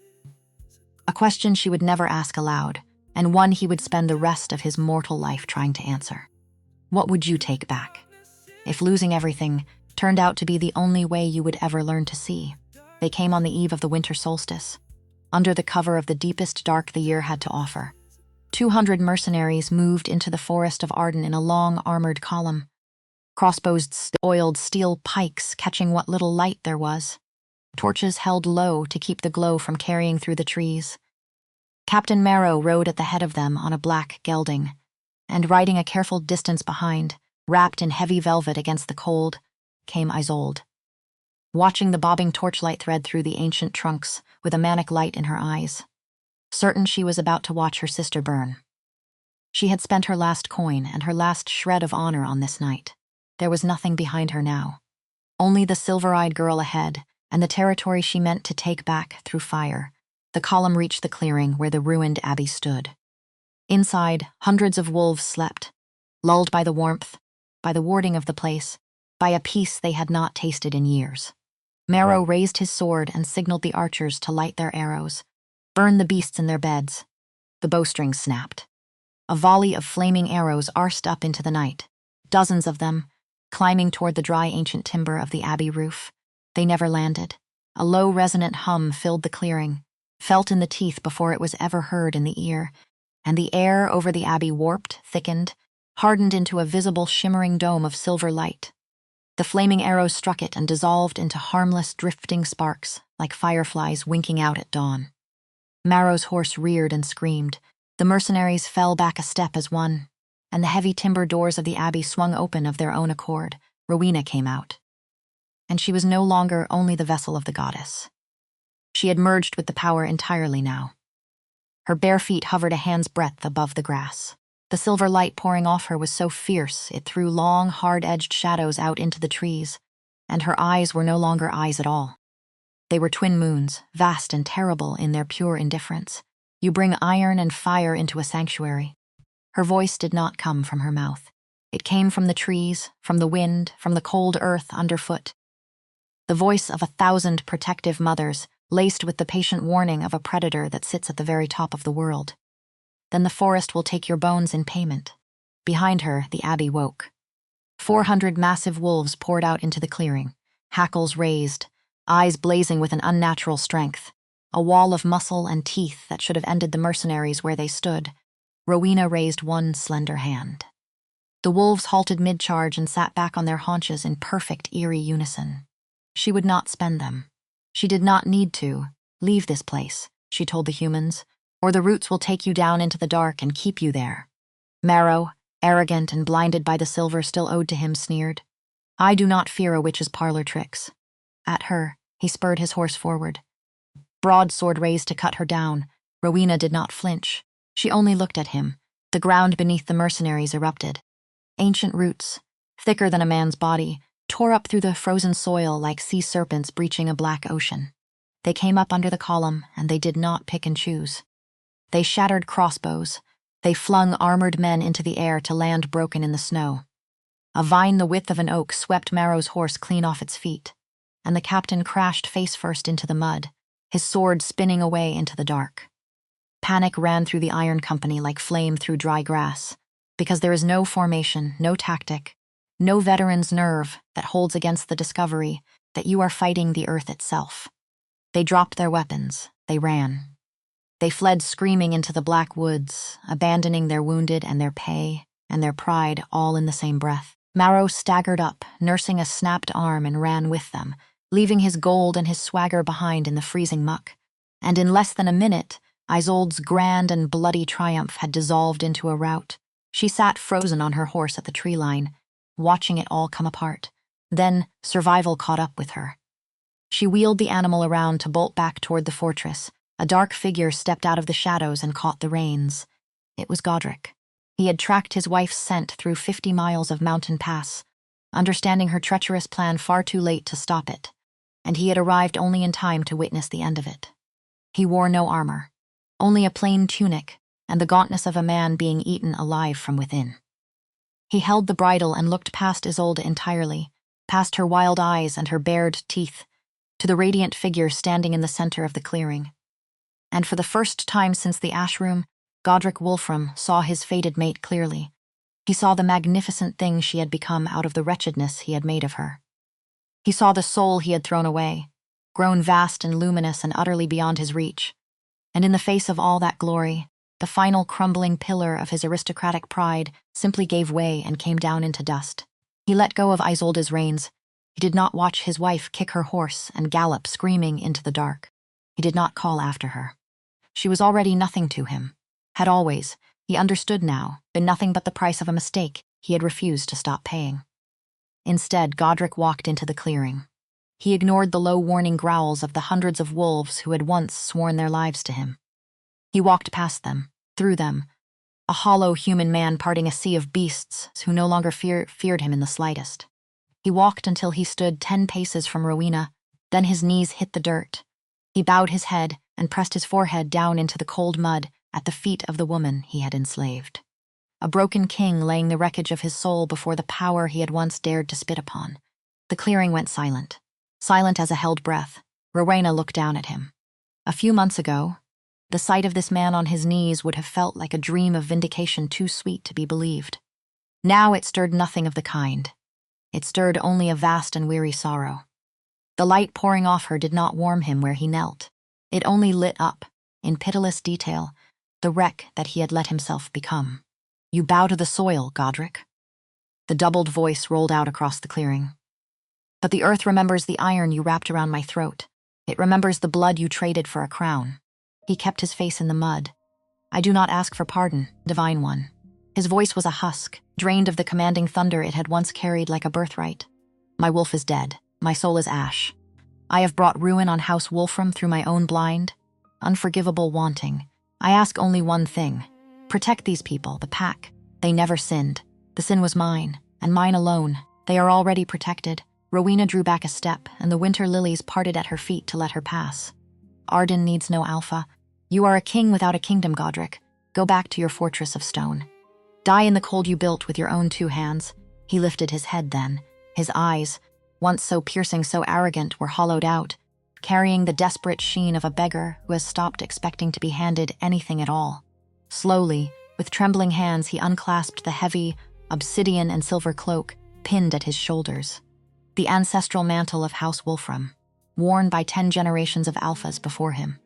A question she would never ask aloud, and one he would spend the rest of his mortal life trying to answer. What would you take back if losing everything turned out to be the only way you would ever learn to see? They came on the eve of the winter solstice, under the cover of the deepest dark the year had to offer. 200 mercenaries moved into the forest of Arden in a long armored column, crossbows oiled steel pikes catching what little light there was, torches held low to keep the glow from carrying through the trees. Captain Marrow rode at the head of them on a black gelding, and riding a careful distance behind, wrapped in heavy velvet against the cold, came Isolde, watching the bobbing torchlight thread through the ancient trunks with a manic light in her eyes, certain she was about to watch her sister burn. She had spent her last coin and her last shred of honor on this night. There was nothing behind her now, only the silver-eyed girl ahead and the territory she meant to take back through fire. The column reached the clearing where the ruined abbey stood. Inside, hundreds of wolves slept, lulled by the warmth, by the warding of the place, by a peace they had not tasted in years. Marrow raised his sword and signaled the archers to light their arrows, burn the beasts in their beds. The bowstrings snapped. A volley of flaming arrows arced up into the night, dozens of them, climbing toward the dry ancient timber of the abbey roof. They never landed. A low resonant hum filled the clearing, felt in the teeth before it was ever heard in the ear, and the air over the abbey warped, thickened, hardened into a visible shimmering dome of silver light. The flaming arrows struck it and dissolved into harmless, drifting sparks, like fireflies winking out at dawn. Marrow's horse reared and screamed. The mercenaries fell back a step as one, and the heavy timber doors of the abbey swung open of their own accord. Rowena came out. And she was no longer only the vessel of the goddess. She had merged with the power entirely now. Her bare feet hovered a hand's breadth above the grass. The silver light pouring off her was so fierce it threw long, hard-edged shadows out into the trees, and her eyes were no longer eyes at all. They were twin moons, vast and terrible in their pure indifference. You bring iron and fire into a sanctuary. Her voice did not come from her mouth. It came from the trees, from the wind, from the cold earth underfoot. The voice of 1,000 protective mothers, laced with the patient warning of a predator that sits at the very top of the world. Then the forest will take your bones in payment. Behind her, the abbey woke. 400 massive wolves poured out into the clearing, hackles raised, eyes blazing with an unnatural strength, a wall of muscle and teeth that should have ended the mercenaries where they stood. Rowena raised one slender hand. The wolves halted mid-charge and sat back on their haunches in perfect, eerie unison. She would not spend them. She did not need to. Leave this place, she told the humans, or the roots will take you down into the dark and keep you there. Marrow, arrogant and blinded by the silver still owed to him, sneered. I do not fear a witch's parlor tricks. At her, he spurred his horse forward. Broadsword raised to cut her down. Rowena did not flinch. She only looked at him. The ground beneath the mercenaries erupted. Ancient roots, thicker than a man's body, tore up through the frozen soil like sea serpents breaching a black ocean. They came up under the column, and they did not pick and choose. They shattered crossbows. They flung armored men into the air to land broken in the snow. A vine the width of an oak swept Marrow's horse clean off its feet, and the captain crashed face first into the mud, his sword spinning away into the dark. Panic ran through the Iron Company like flame through dry grass, because there is no formation, no tactic, no veteran's nerve that holds against the discovery that you are fighting the earth itself. They dropped their weapons. They ran. They fled screaming into the black woods, abandoning their wounded and their pay and their pride all in the same breath. Marrow staggered up, nursing a snapped arm, and ran with them, leaving his gold and his swagger behind in the freezing muck. And in less than a minute, Isolde's grand and bloody triumph had dissolved into a rout. She sat frozen on her horse at the tree line, watching it all come apart. Then survival caught up with her. She wheeled the animal around to bolt back toward the fortress. A dark figure stepped out of the shadows and caught the reins. It was Godric. He had tracked his wife's scent through 50 miles of mountain pass, understanding her treacherous plan far too late to stop it, and he had arrived only in time to witness the end of it. He wore no armor, only a plain tunic and the gauntness of a man being eaten alive from within. He held the bridle and looked past Isolde entirely, past her wild eyes and her bared teeth, to the radiant figure standing in the center of the clearing. And for the first time since the ash room, Godric Wolfrum saw his fated mate clearly. He saw the magnificent thing she had become out of the wretchedness he had made of her. He saw the soul he had thrown away, grown vast and luminous and utterly beyond his reach. And in the face of all that glory, the final crumbling pillar of his aristocratic pride simply gave way and came down into dust. He let go of Isolde's reins. He did not watch his wife kick her horse and gallop screaming into the dark. He did not call after her. She was already nothing to him. Had always, he understood now, been nothing but the price of a mistake he had refused to stop paying. Instead, Godric walked into the clearing. He ignored the low warning growls of the hundreds of wolves who had once sworn their lives to him. He walked past them, through them, a hollow human man parting a sea of beasts who no longer feared him in the slightest. He walked until he stood 10 paces from Rowena, then his knees hit the dirt. He bowed his head and pressed his forehead down into the cold mud at the feet of the woman he had enslaved. A broken king laying the wreckage of his soul before the power he had once dared to spit upon. The clearing went silent. Silent as a held breath. Rowena looked down at him. A few months ago, the sight of this man on his knees would have felt like a dream of vindication too sweet to be believed. Now it stirred nothing of the kind. It stirred only a vast and weary sorrow. The light pouring off her did not warm him where he knelt. It only lit up, in pitiless detail, the wreck that he had let himself become. You bow to the soil, Godric. The doubled voice rolled out across the clearing. But the earth remembers the iron you wrapped around my throat. It remembers the blood you traded for a crown. He kept his face in the mud. I do not ask for pardon, Divine One. His voice was a husk, drained of the commanding thunder it had once carried like a birthright. My wolf is dead. My soul is ash. I have brought ruin on House Wolfrum through my own blind, unforgivable wanting. I ask only one thing. Protect these people, the pack. They never sinned. The sin was mine, and mine alone. They are already protected. Rowena drew back a step, and the winter lilies parted at her feet to let her pass. Arden needs no alpha. You are a king without a kingdom, Godric. Go back to your fortress of stone. Die in the cold you built with your own 2 hands. He lifted his head then. His eyes, once so piercing, so arrogant, were hollowed out, carrying the desperate sheen of a beggar who has stopped expecting to be handed anything at all. Slowly, with trembling hands, he unclasped the heavy, obsidian and silver cloak pinned at his shoulders. The ancestral mantle of House Wolfrum, worn by 10 generations of alphas before him.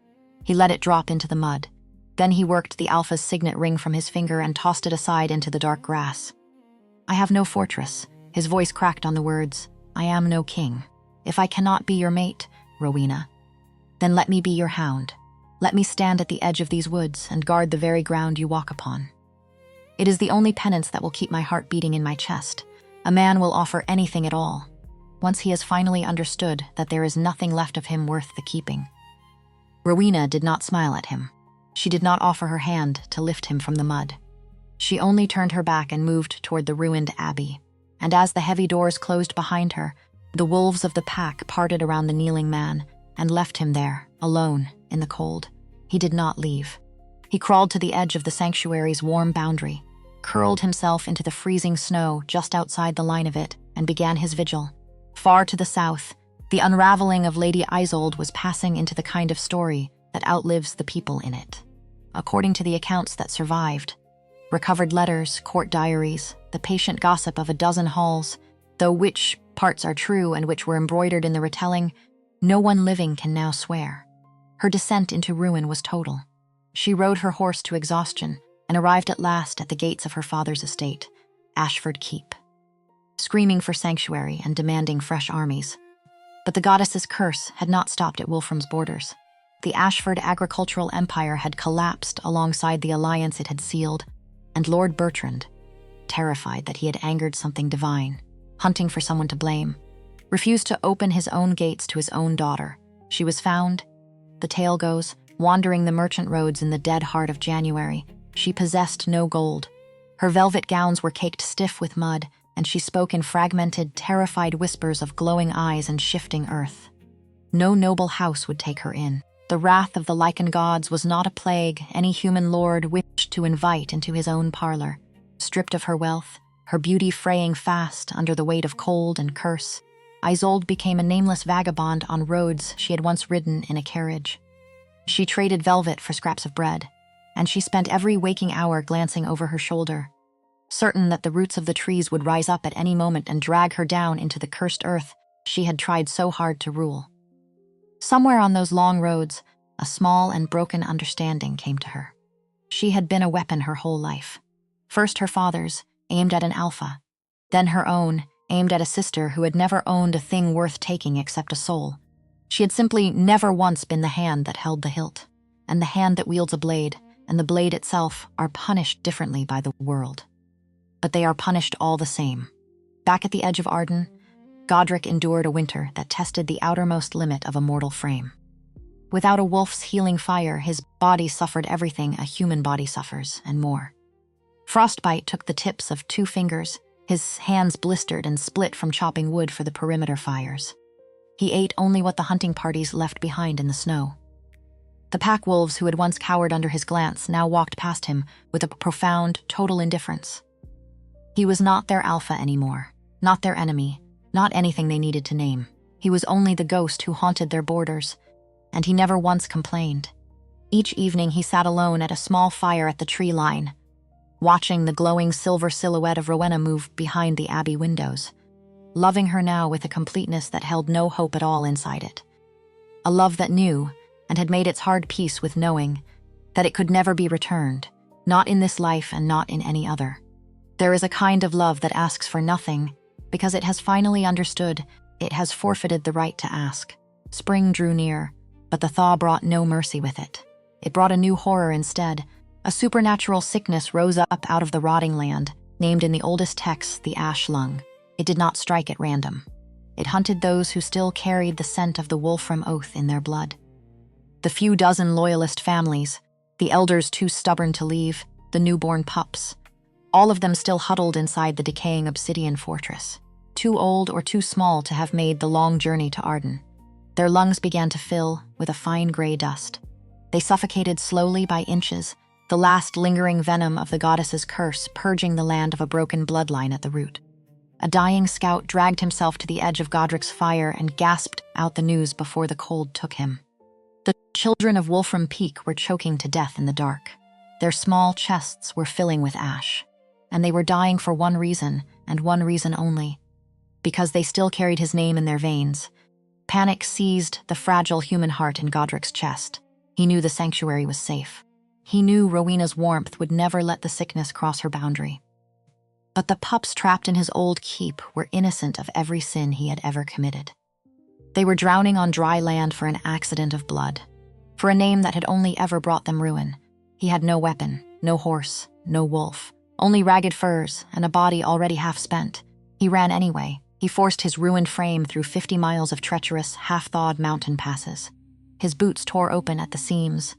He let it drop into the mud. Then he worked the alpha's signet ring from his finger and tossed it aside into the dark grass. I have no fortress. His voice cracked on the words. I am no king. If I cannot be your mate, Rowena, then let me be your hound. Let me stand at the edge of these woods and guard the very ground you walk upon. It is the only penance that will keep my heart beating in my chest. A man will offer anything at all, once he has finally understood that there is nothing left of him worth the keeping. Rowena did not smile at him. She did not offer her hand to lift him from the mud. She only turned her back and moved toward the ruined abbey. And as the heavy doors closed behind her, the wolves of the pack parted around the kneeling man and left him there, alone, in the cold. He did not leave. He crawled to the edge of the sanctuary's warm boundary, curled himself into the freezing snow just outside the line of it, and began his vigil. Far to the south, the unraveling of Lady Isolde was passing into the kind of story that outlives the people in it. According to the accounts that survived, Recovered letters, court diaries, the patient gossip of a dozen halls, though which parts are true and which were embroidered in the retelling, no one living can now swear. Her descent into ruin was total. She rode her horse to exhaustion and arrived at last at the gates of her father's estate, Ashford Keep, screaming for sanctuary and demanding fresh armies. But the goddess's curse had not stopped at Wolfram's borders. The Ashford agricultural empire had collapsed alongside the alliance it had sealed, and Lord Bertrand, terrified that he had angered something divine, hunting for someone to blame, refused to open his own gates to his own daughter. She was found, the tale goes, wandering the merchant roads in the dead heart of January. She possessed no gold. Her velvet gowns were caked stiff with mud, and she spoke in fragmented, terrified whispers of glowing eyes and shifting earth. No noble house would take her in. The wrath of the lichen gods was not a plague any human lord wished to invite into his own parlor. Stripped of her wealth, her beauty fraying fast under the weight of cold and curse, Isolde became a nameless vagabond on roads she had once ridden in a carriage. She traded velvet for scraps of bread, and she spent every waking hour glancing over her shoulder, certain that the roots of the trees would rise up at any moment and drag her down into the cursed earth she had tried so hard to rule. Somewhere on those long roads, a small and broken understanding came to her. She had been a weapon her whole life. First her father's, aimed at an alpha, then her own, aimed at a sister who had never owned a thing worth taking except a soul. She had simply never once been the hand that held the hilt, and the hand that wields a blade, and the blade itself are punished differently by the world. But they are punished all the same. Back at the edge of Arden, Godric endured a winter that tested the outermost limit of a mortal frame. Without a wolf's healing fire, his body suffered everything a human body suffers, and more. Frostbite took the tips of 2 fingers, his hands blistered and split from chopping wood for the perimeter fires. He ate only what the hunting parties left behind in the snow. The pack wolves who had once cowered under his glance now walked past him with a profound, total indifference. He was not their alpha anymore, not their enemy, not anything they needed to name. He was only the ghost who haunted their borders, and he never once complained. Each evening he sat alone at a small fire at the tree line, watching the glowing silver silhouette of Rowena move behind the abbey windows, loving her now with a completeness that held no hope at all inside it. A love that knew, and had made its hard peace with knowing, that it could never be returned, not in this life and not in any other. There is a kind of love that asks for nothing, because it has finally understood it has forfeited the right to ask. Spring drew near, but the thaw brought no mercy with it. It brought a new horror instead. A supernatural sickness rose up out of the rotting land, named in the oldest texts the ash lung. It did not strike at random. It hunted those who still carried the scent of the Wolfram oath in their blood. The few dozen loyalist families, the elders too stubborn to leave, the newborn pups, all of them still huddled inside the decaying obsidian fortress, too old or too small to have made the long journey to Arden. Their lungs began to fill with a fine gray dust. They suffocated slowly by inches, the last lingering venom of the goddess's curse purging the land of a broken bloodline at the root. A dying scout dragged himself to the edge of Godric's fire and gasped out the news before the cold took him. The children of Wolfram Peak were choking to death in the dark. Their small chests were filling with ash, and they were dying for one reason, and one reason only, because they still carried his name in their veins. Panic seized the fragile human heart in Godric's chest. He knew the sanctuary was safe. He knew Rowena's warmth would never let the sickness cross her boundary. But the pups trapped in his old keep were innocent of every sin he had ever committed. They were drowning on dry land for an accident of blood, for a name that had only ever brought them ruin. He had no weapon, no horse, no wolf, only ragged furs and a body already half spent. He ran anyway. He forced his ruined frame through 50 miles of treacherous, half-thawed mountain passes. His boots tore open at the seams.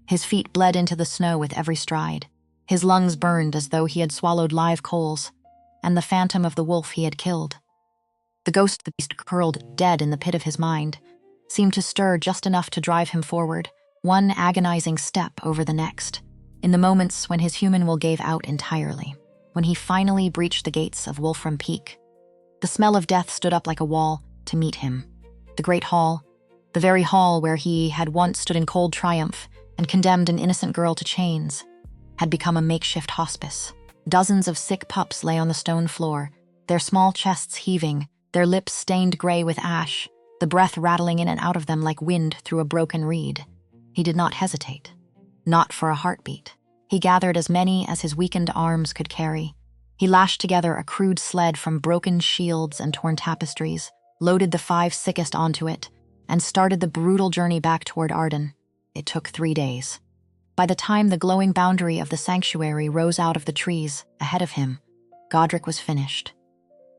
His feet bled into the snow with every stride. His lungs burned as though he had swallowed live coals, and the phantom of the wolf he had killed, the ghost of the beast curled dead in the pit of his mind, seemed to stir just enough to drive him forward, one agonizing step over the next, in the moments when his human will gave out entirely, when he finally breached the gates of Wolfram Peak. The smell of death stood up like a wall to meet him. The great hall, the very hall where he had once stood in cold triumph and condemned an innocent girl to chains. had become a makeshift hospice. Dozens of sick pups lay on the stone floor, their small chests heaving, their lips stained gray with ash, the breath rattling in and out of them like wind through a broken reed. He did not hesitate. Not for a heartbeat. He gathered as many as his weakened arms could carry. He lashed together a crude sled from broken shields and torn tapestries, loaded the 5 sickest onto it, and started the brutal journey back toward Arden. It took 3 days. By the time the glowing boundary of the sanctuary rose out of the trees ahead of him, Godric was finished.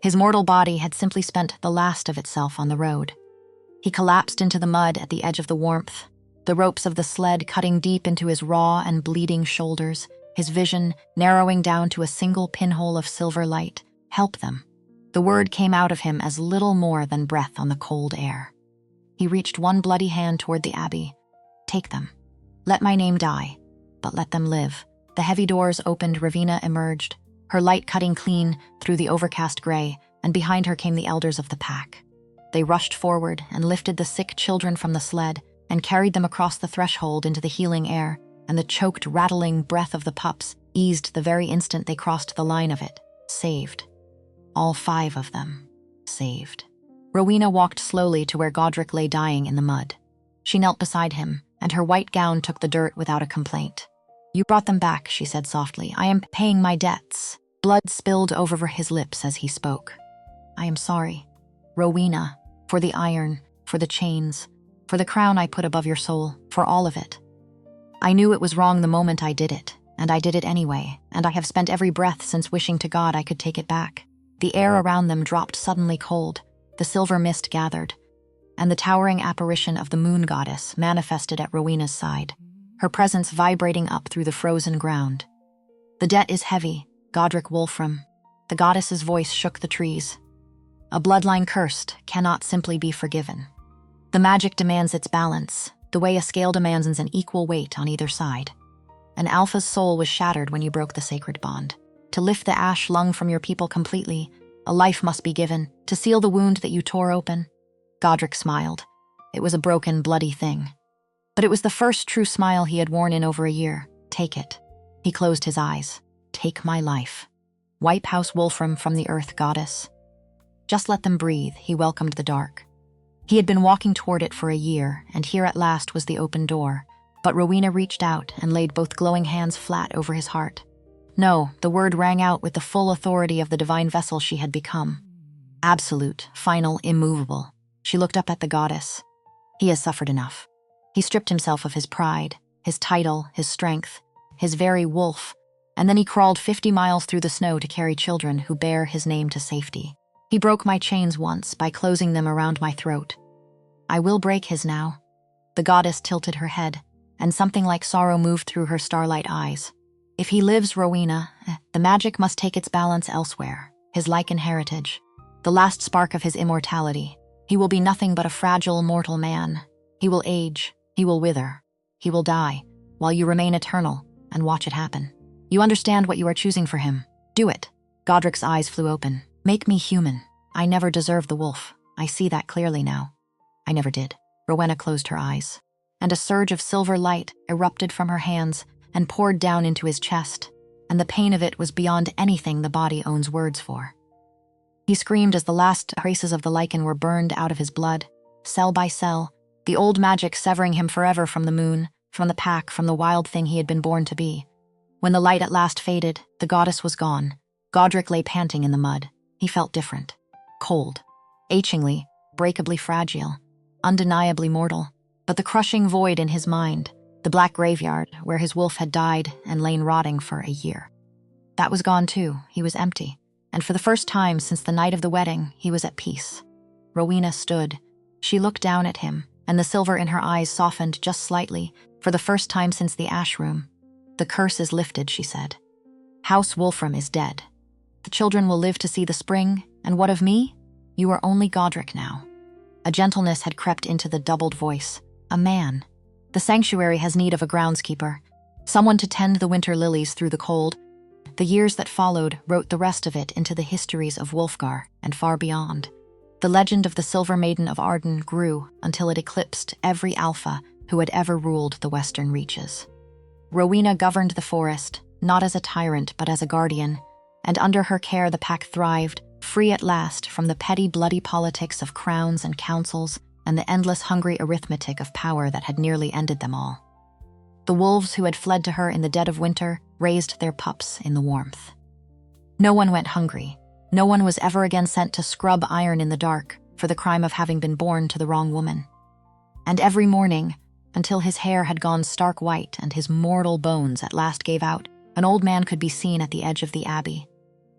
His mortal body had simply spent the last of itself on the road. He collapsed into the mud at the edge of the warmth, the ropes of the sled cutting deep into his raw and bleeding shoulders, his vision narrowing down to a single pinhole of silver light. Help them. The word came out of him as little more than breath on the cold air. He reached one bloody hand toward the abbey. Take them. Let my name die, but let them live. The heavy doors opened. Rowena emerged, her light cutting clean through the overcast gray, and behind her came the elders of the pack. They rushed forward and lifted the sick children from the sled and carried them across the threshold into the healing air, and the choked, rattling breath of the pups eased the very instant they crossed the line of it. Saved. All 5 of them. Saved. Rowena walked slowly to where Godric lay dying in the mud. She knelt beside him, and her white gown took the dirt without a complaint. You brought them back, she said softly. I am paying my debts. Blood spilled over his lips as he spoke. I am sorry, Rowena, for the iron, for the chains, for the crown I put above your soul, for all of it. I knew it was wrong the moment I did it, and I did it anyway, and I have spent every breath since wishing to God I could take it back. The air around them dropped suddenly cold, the silver mist gathered, and the towering apparition of the moon goddess manifested at Rowena's side, her presence vibrating up through the frozen ground. The debt is heavy, Godric Wolfrum. The goddess's voice shook the trees. A bloodline cursed cannot simply be forgiven. The magic demands its balance, the way a scale demands an equal weight on either side. An alpha's soul was shattered when you broke the sacred bond. To lift the ash lung from your people completely, a life must be given, to seal the wound that you tore open. Godric smiled. It was a broken, bloody thing. But it was the first true smile he had worn in over a year. Take it. He closed his eyes. Take my life. Wipe House Wolfram from the earth, goddess. Just let them breathe, he welcomed the dark. He had been walking toward it for a year, and here at last was the open door. But Rowena reached out and laid both glowing hands flat over his heart. No, the word rang out with the full authority of the divine vessel she had become. Absolute, final, immovable. She looked up at the goddess. He has suffered enough. He stripped himself of his pride, his title, his strength, his very wolf, and then he crawled 50 miles through the snow to carry children who bear his name to safety. He broke my chains once by closing them around my throat. I will break his now. The goddess tilted her head, and something like sorrow moved through her starlight eyes. If he lives, Rowena, the magic must take its balance elsewhere, his lichen heritage, the last spark of his immortality. He will be nothing but a fragile mortal man. He will age, he will wither, he will die, while you remain eternal, and watch it happen. You understand what you are choosing for him. Do it. Godric's eyes flew open. Make me human. I never deserved the wolf. I see that clearly now. I never did. Rowena closed her eyes, and a surge of silver light erupted from her hands and poured down into his chest, and the pain of it was beyond anything the body owns words for. He screamed as the last traces of the lichen were burned out of his blood, cell by cell, the old magic severing him forever from the moon, from the pack, from the wild thing he had been born to be. When the light at last faded, the goddess was gone. Godric lay panting in the mud. He felt different. Cold. Achingly, breakably fragile. Undeniably mortal. But the crushing void in his mind, the black graveyard where his wolf had died and lain rotting for a year. That was gone too. He was empty. And for the first time since the night of the wedding, he was at peace. Rowena stood. She looked down at him, and the silver in her eyes softened just slightly, for the first time since the ash room. The curse is lifted, she said. House Wolfram is dead. The children will live to see the spring, and what of me? You are only Godric now. A gentleness had crept into the doubled voice. A man. The sanctuary has need of a groundskeeper, someone to tend the winter lilies through the cold. The years that followed wrote the rest of it into the histories of Wulfgar and far beyond. The legend of the Silver Maiden of Arden grew until it eclipsed every alpha who had ever ruled the western reaches. Rowena governed the forest, not as a tyrant but as a guardian, and under her care the pack thrived, free at last from the petty bloody politics of crowns and councils and the endless hungry arithmetic of power that had nearly ended them all. The wolves who had fled to her in the dead of winter raised their pups in the warmth. No one went hungry. No one was ever again sent to scrub iron in the dark for the crime of having been born to the wrong woman. And every morning, until his hair had gone stark white and his mortal bones at last gave out, an old man could be seen at the edge of the abbey.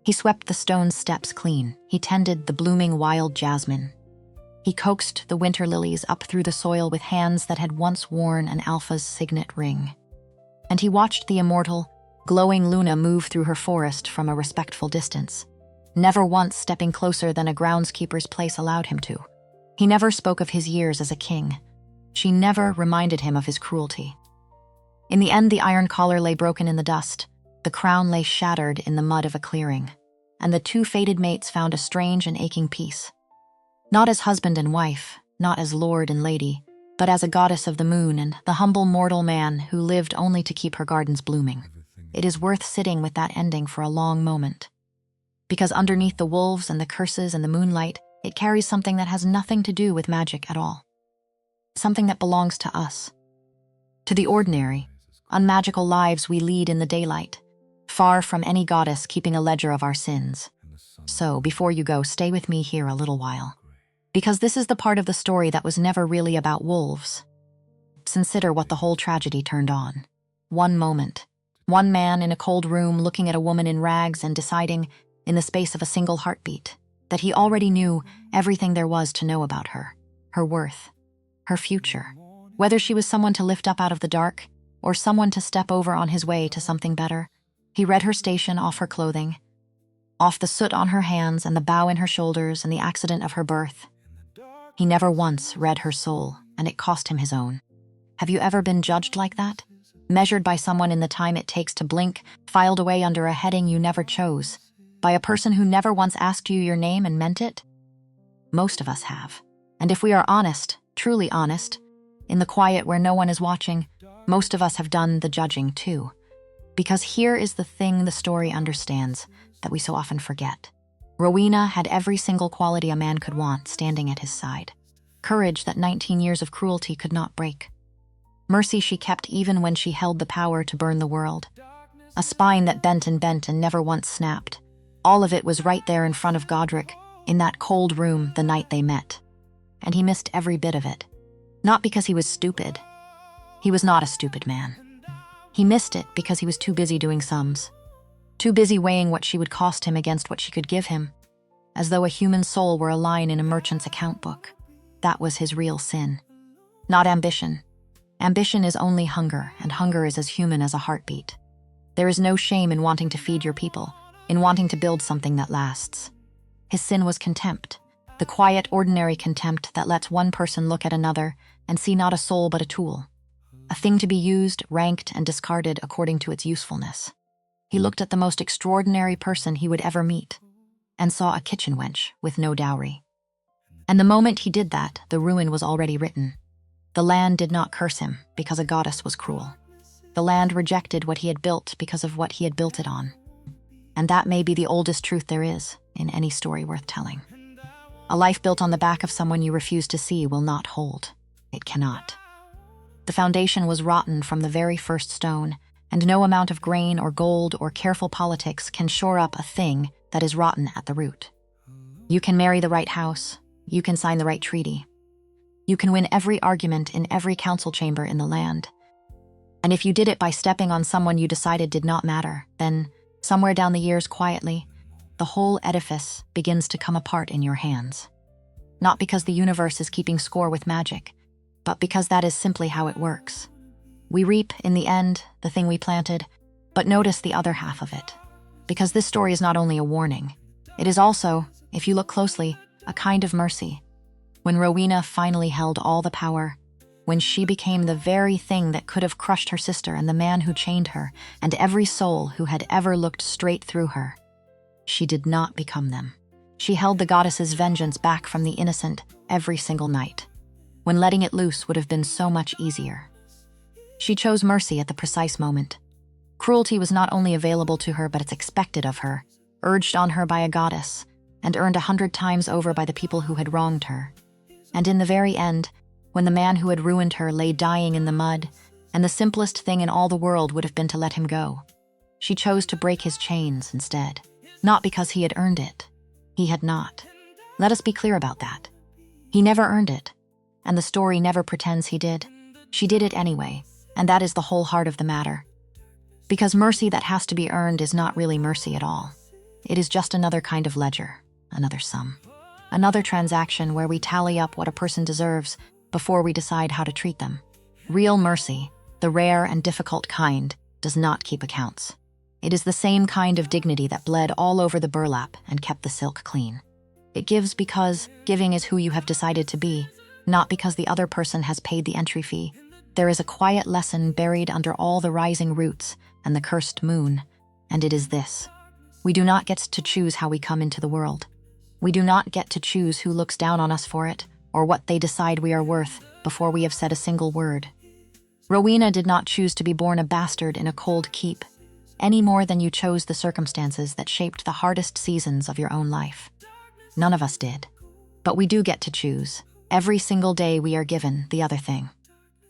He swept the stone steps clean. He tended the blooming wild jasmine. He coaxed the winter lilies up through the soil with hands that had once worn an alpha's signet ring. And he watched the immortal, glowing Luna move through her forest from a respectful distance, never once stepping closer than a groundskeeper's place allowed him to. He never spoke of his years as a king. She never reminded him of his cruelty. In the end, the iron collar lay broken in the dust, the crown lay shattered in the mud of a clearing, and the two fated mates found a strange and aching peace. Not as husband and wife, not as lord and lady, but as a goddess of the moon and the humble mortal man who lived only to keep her gardens blooming. It is worth sitting with that ending for a long moment. Because underneath the wolves and the curses and the moonlight, it carries something that has nothing to do with magic at all. Something that belongs to us. To the ordinary, unmagical lives we lead in the daylight, far from any goddess keeping a ledger of our sins. So, before you go, stay with me here a little while. Because this is the part of the story that was never really about wolves. Consider what the whole tragedy turned on. One moment. One man in a cold room looking at a woman in rags and deciding, in the space of a single heartbeat, that he already knew everything there was to know about her, her worth, her future, whether she was someone to lift up out of the dark or someone to step over on his way to something better. He read her station off her clothing, off the soot on her hands and the bow in her shoulders and the accident of her birth. He never once read her soul, and it cost him his own. Have you ever been judged like that? Measured by someone in the time it takes to blink, filed away under a heading you never chose, by a person who never once asked you your name and meant it? Most of us have. And if we are honest, truly honest, in the quiet where no one is watching, most of us have done the judging too. Because here is the thing the story understands that we so often forget. Rowena had every single quality a man could want standing at his side. Courage that 19 years of cruelty could not break. Mercy she kept even when she held the power to burn the world. A spine that bent and never once snapped. All of it was right there in front of Godric, in that cold room the night they met. And he missed every bit of it. Not because he was stupid. He was not a stupid man. He missed it because he was too busy doing sums. Too busy weighing what she would cost him against what she could give him, as though a human soul were a line in a merchant's account book. That was his real sin. Not ambition. Ambition is only hunger, and hunger is as human as a heartbeat. There is no shame in wanting to feed your people, in wanting to build something that lasts. His sin was contempt, the quiet, ordinary contempt that lets one person look at another and see not a soul but a tool, a thing to be used, ranked, and discarded according to its usefulness. He looked at the most extraordinary person he would ever meet, and saw a kitchen wench with no dowry. And the moment he did that, the ruin was already written. The land did not curse him because a goddess was cruel. The land rejected what he had built because of what he had built it on. And that may be the oldest truth there is in any story worth telling. A life built on the back of someone you refuse to see will not hold. It cannot. The foundation was rotten from the very first stone, and no amount of grain or gold or careful politics can shore up a thing that is rotten at the root. You can marry the right house. You can sign the right treaty. You can win every argument in every council chamber in the land. And if you did it by stepping on someone you decided did not matter, then, somewhere down the years quietly, the whole edifice begins to come apart in your hands. Not because the universe is keeping score with magic, but because that is simply how it works. We reap, in the end, the thing we planted, but notice the other half of it. Because this story is not only a warning, it is also, if you look closely, a kind of mercy. When Rowena finally held all the power, when she became the very thing that could have crushed her sister and the man who chained her, and every soul who had ever looked straight through her, she did not become them. She held the goddess's vengeance back from the innocent every single night, when letting it loose would have been so much easier. She chose mercy at the precise moment. Cruelty was not only available to her, but it's expected of her, urged on her by a goddess, and earned 100 times over by the people who had wronged her. And in the very end, when the man who had ruined her lay dying in the mud, and the simplest thing in all the world would have been to let him go, she chose to break his chains instead. Not because he had earned it. He had not. Let us be clear about that. He never earned it, and the story never pretends he did. She did it anyway, and that is the whole heart of the matter. Because mercy that has to be earned is not really mercy at all. It is just another kind of ledger, another sum. Another transaction where we tally up what a person deserves before we decide how to treat them. Real mercy, the rare and difficult kind, does not keep accounts. It is the same kind of dignity that bled all over the burlap and kept the silk clean. It gives because giving is who you have decided to be, not because the other person has paid the entry fee. There is a quiet lesson buried under all the rising roots and the cursed moon, and it is this. We do not get to choose how we come into the world. We do not get to choose who looks down on us for it, or what they decide we are worth before we have said a single word. Rowena did not choose to be born a bastard in a cold keep, any more than you chose the circumstances that shaped the hardest seasons of your own life. None of us did. But we do get to choose. Every single day we are given the other thing.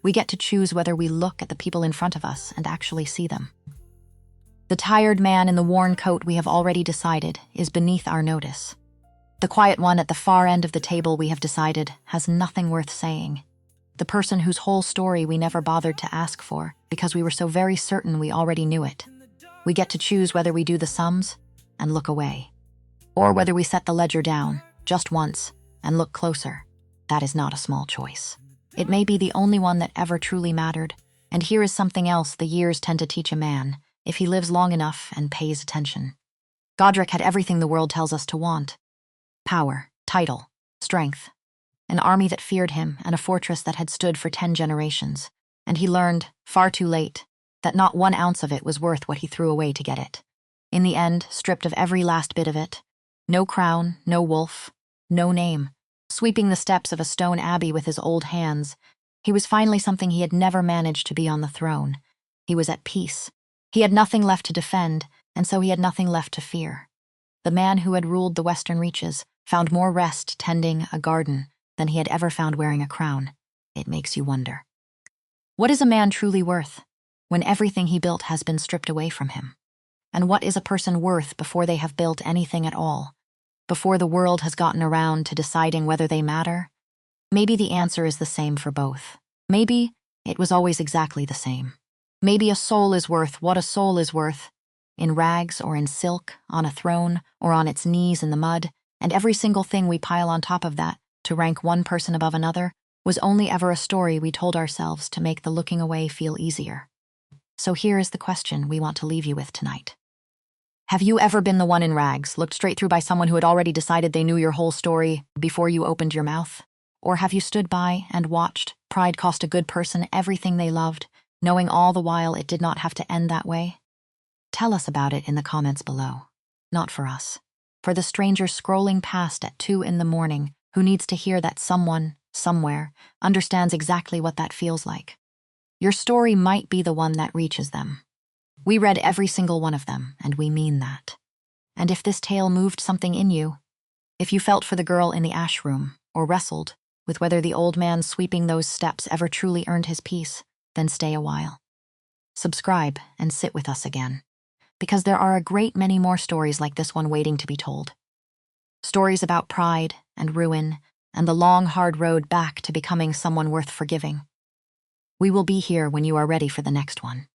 We get to choose whether we look at the people in front of us and actually see them. The tired man in the worn coat, we have already decided, is beneath our notice. The quiet one at the far end of the table, we have decided, has nothing worth saying. The person whose whole story we never bothered to ask for because we were so very certain we already knew it. We get to choose whether we do the sums and look away, or whether we set the ledger down just once and look closer. That is not a small choice. It may be the only one that ever truly mattered. And here is something else the years tend to teach a man, if he lives long enough and pays attention. Godric had everything the world tells us to want. Power, title, strength, an army that feared him, and a fortress that had stood for 10 generations. And he learned, far too late, that not 1 ounce of it was worth what he threw away to get it. In the end, stripped of every last bit of it, no crown, no wolf, no name, sweeping the steps of a stone abbey with his old hands, he was finally something he had never managed to be on the throne. He was at peace. He had nothing left to defend, and so he had nothing left to fear. The man who had ruled the western reaches found more rest tending a garden than he had ever found wearing a crown. It makes you wonder. What is a man truly worth when everything he built has been stripped away from him? And what is a person worth before they have built anything at all? Before the world has gotten around to deciding whether they matter? Maybe the answer is the same for both. Maybe it was always exactly the same. Maybe a soul is worth what a soul is worth, in rags or in silk, on a throne, or on its knees in the mud, and every single thing we pile on top of that to rank one person above another was only ever a story we told ourselves to make the looking away feel easier. So here is the question we want to leave you with tonight. Have you ever been the one in rags, looked straight through by someone who had already decided they knew your whole story before you opened your mouth? Or have you stood by and watched pride cost a good person everything they loved, knowing all the while it did not have to end that way? Tell us about it in the comments below. Not for us. For the stranger scrolling past at 2 in the morning who needs to hear that someone, somewhere, understands exactly what that feels like. Your story might be the one that reaches them. We read every single one of them, and we mean that. And if this tale moved something in you, if you felt for the girl in the ash room, or wrestled with whether the old man sweeping those steps ever truly earned his peace, then stay a while. Subscribe and sit with us again, because there are a great many more stories like this one waiting to be told. Stories about pride and ruin and the long, hard road back to becoming someone worth forgiving. We will be here when you are ready for the next one.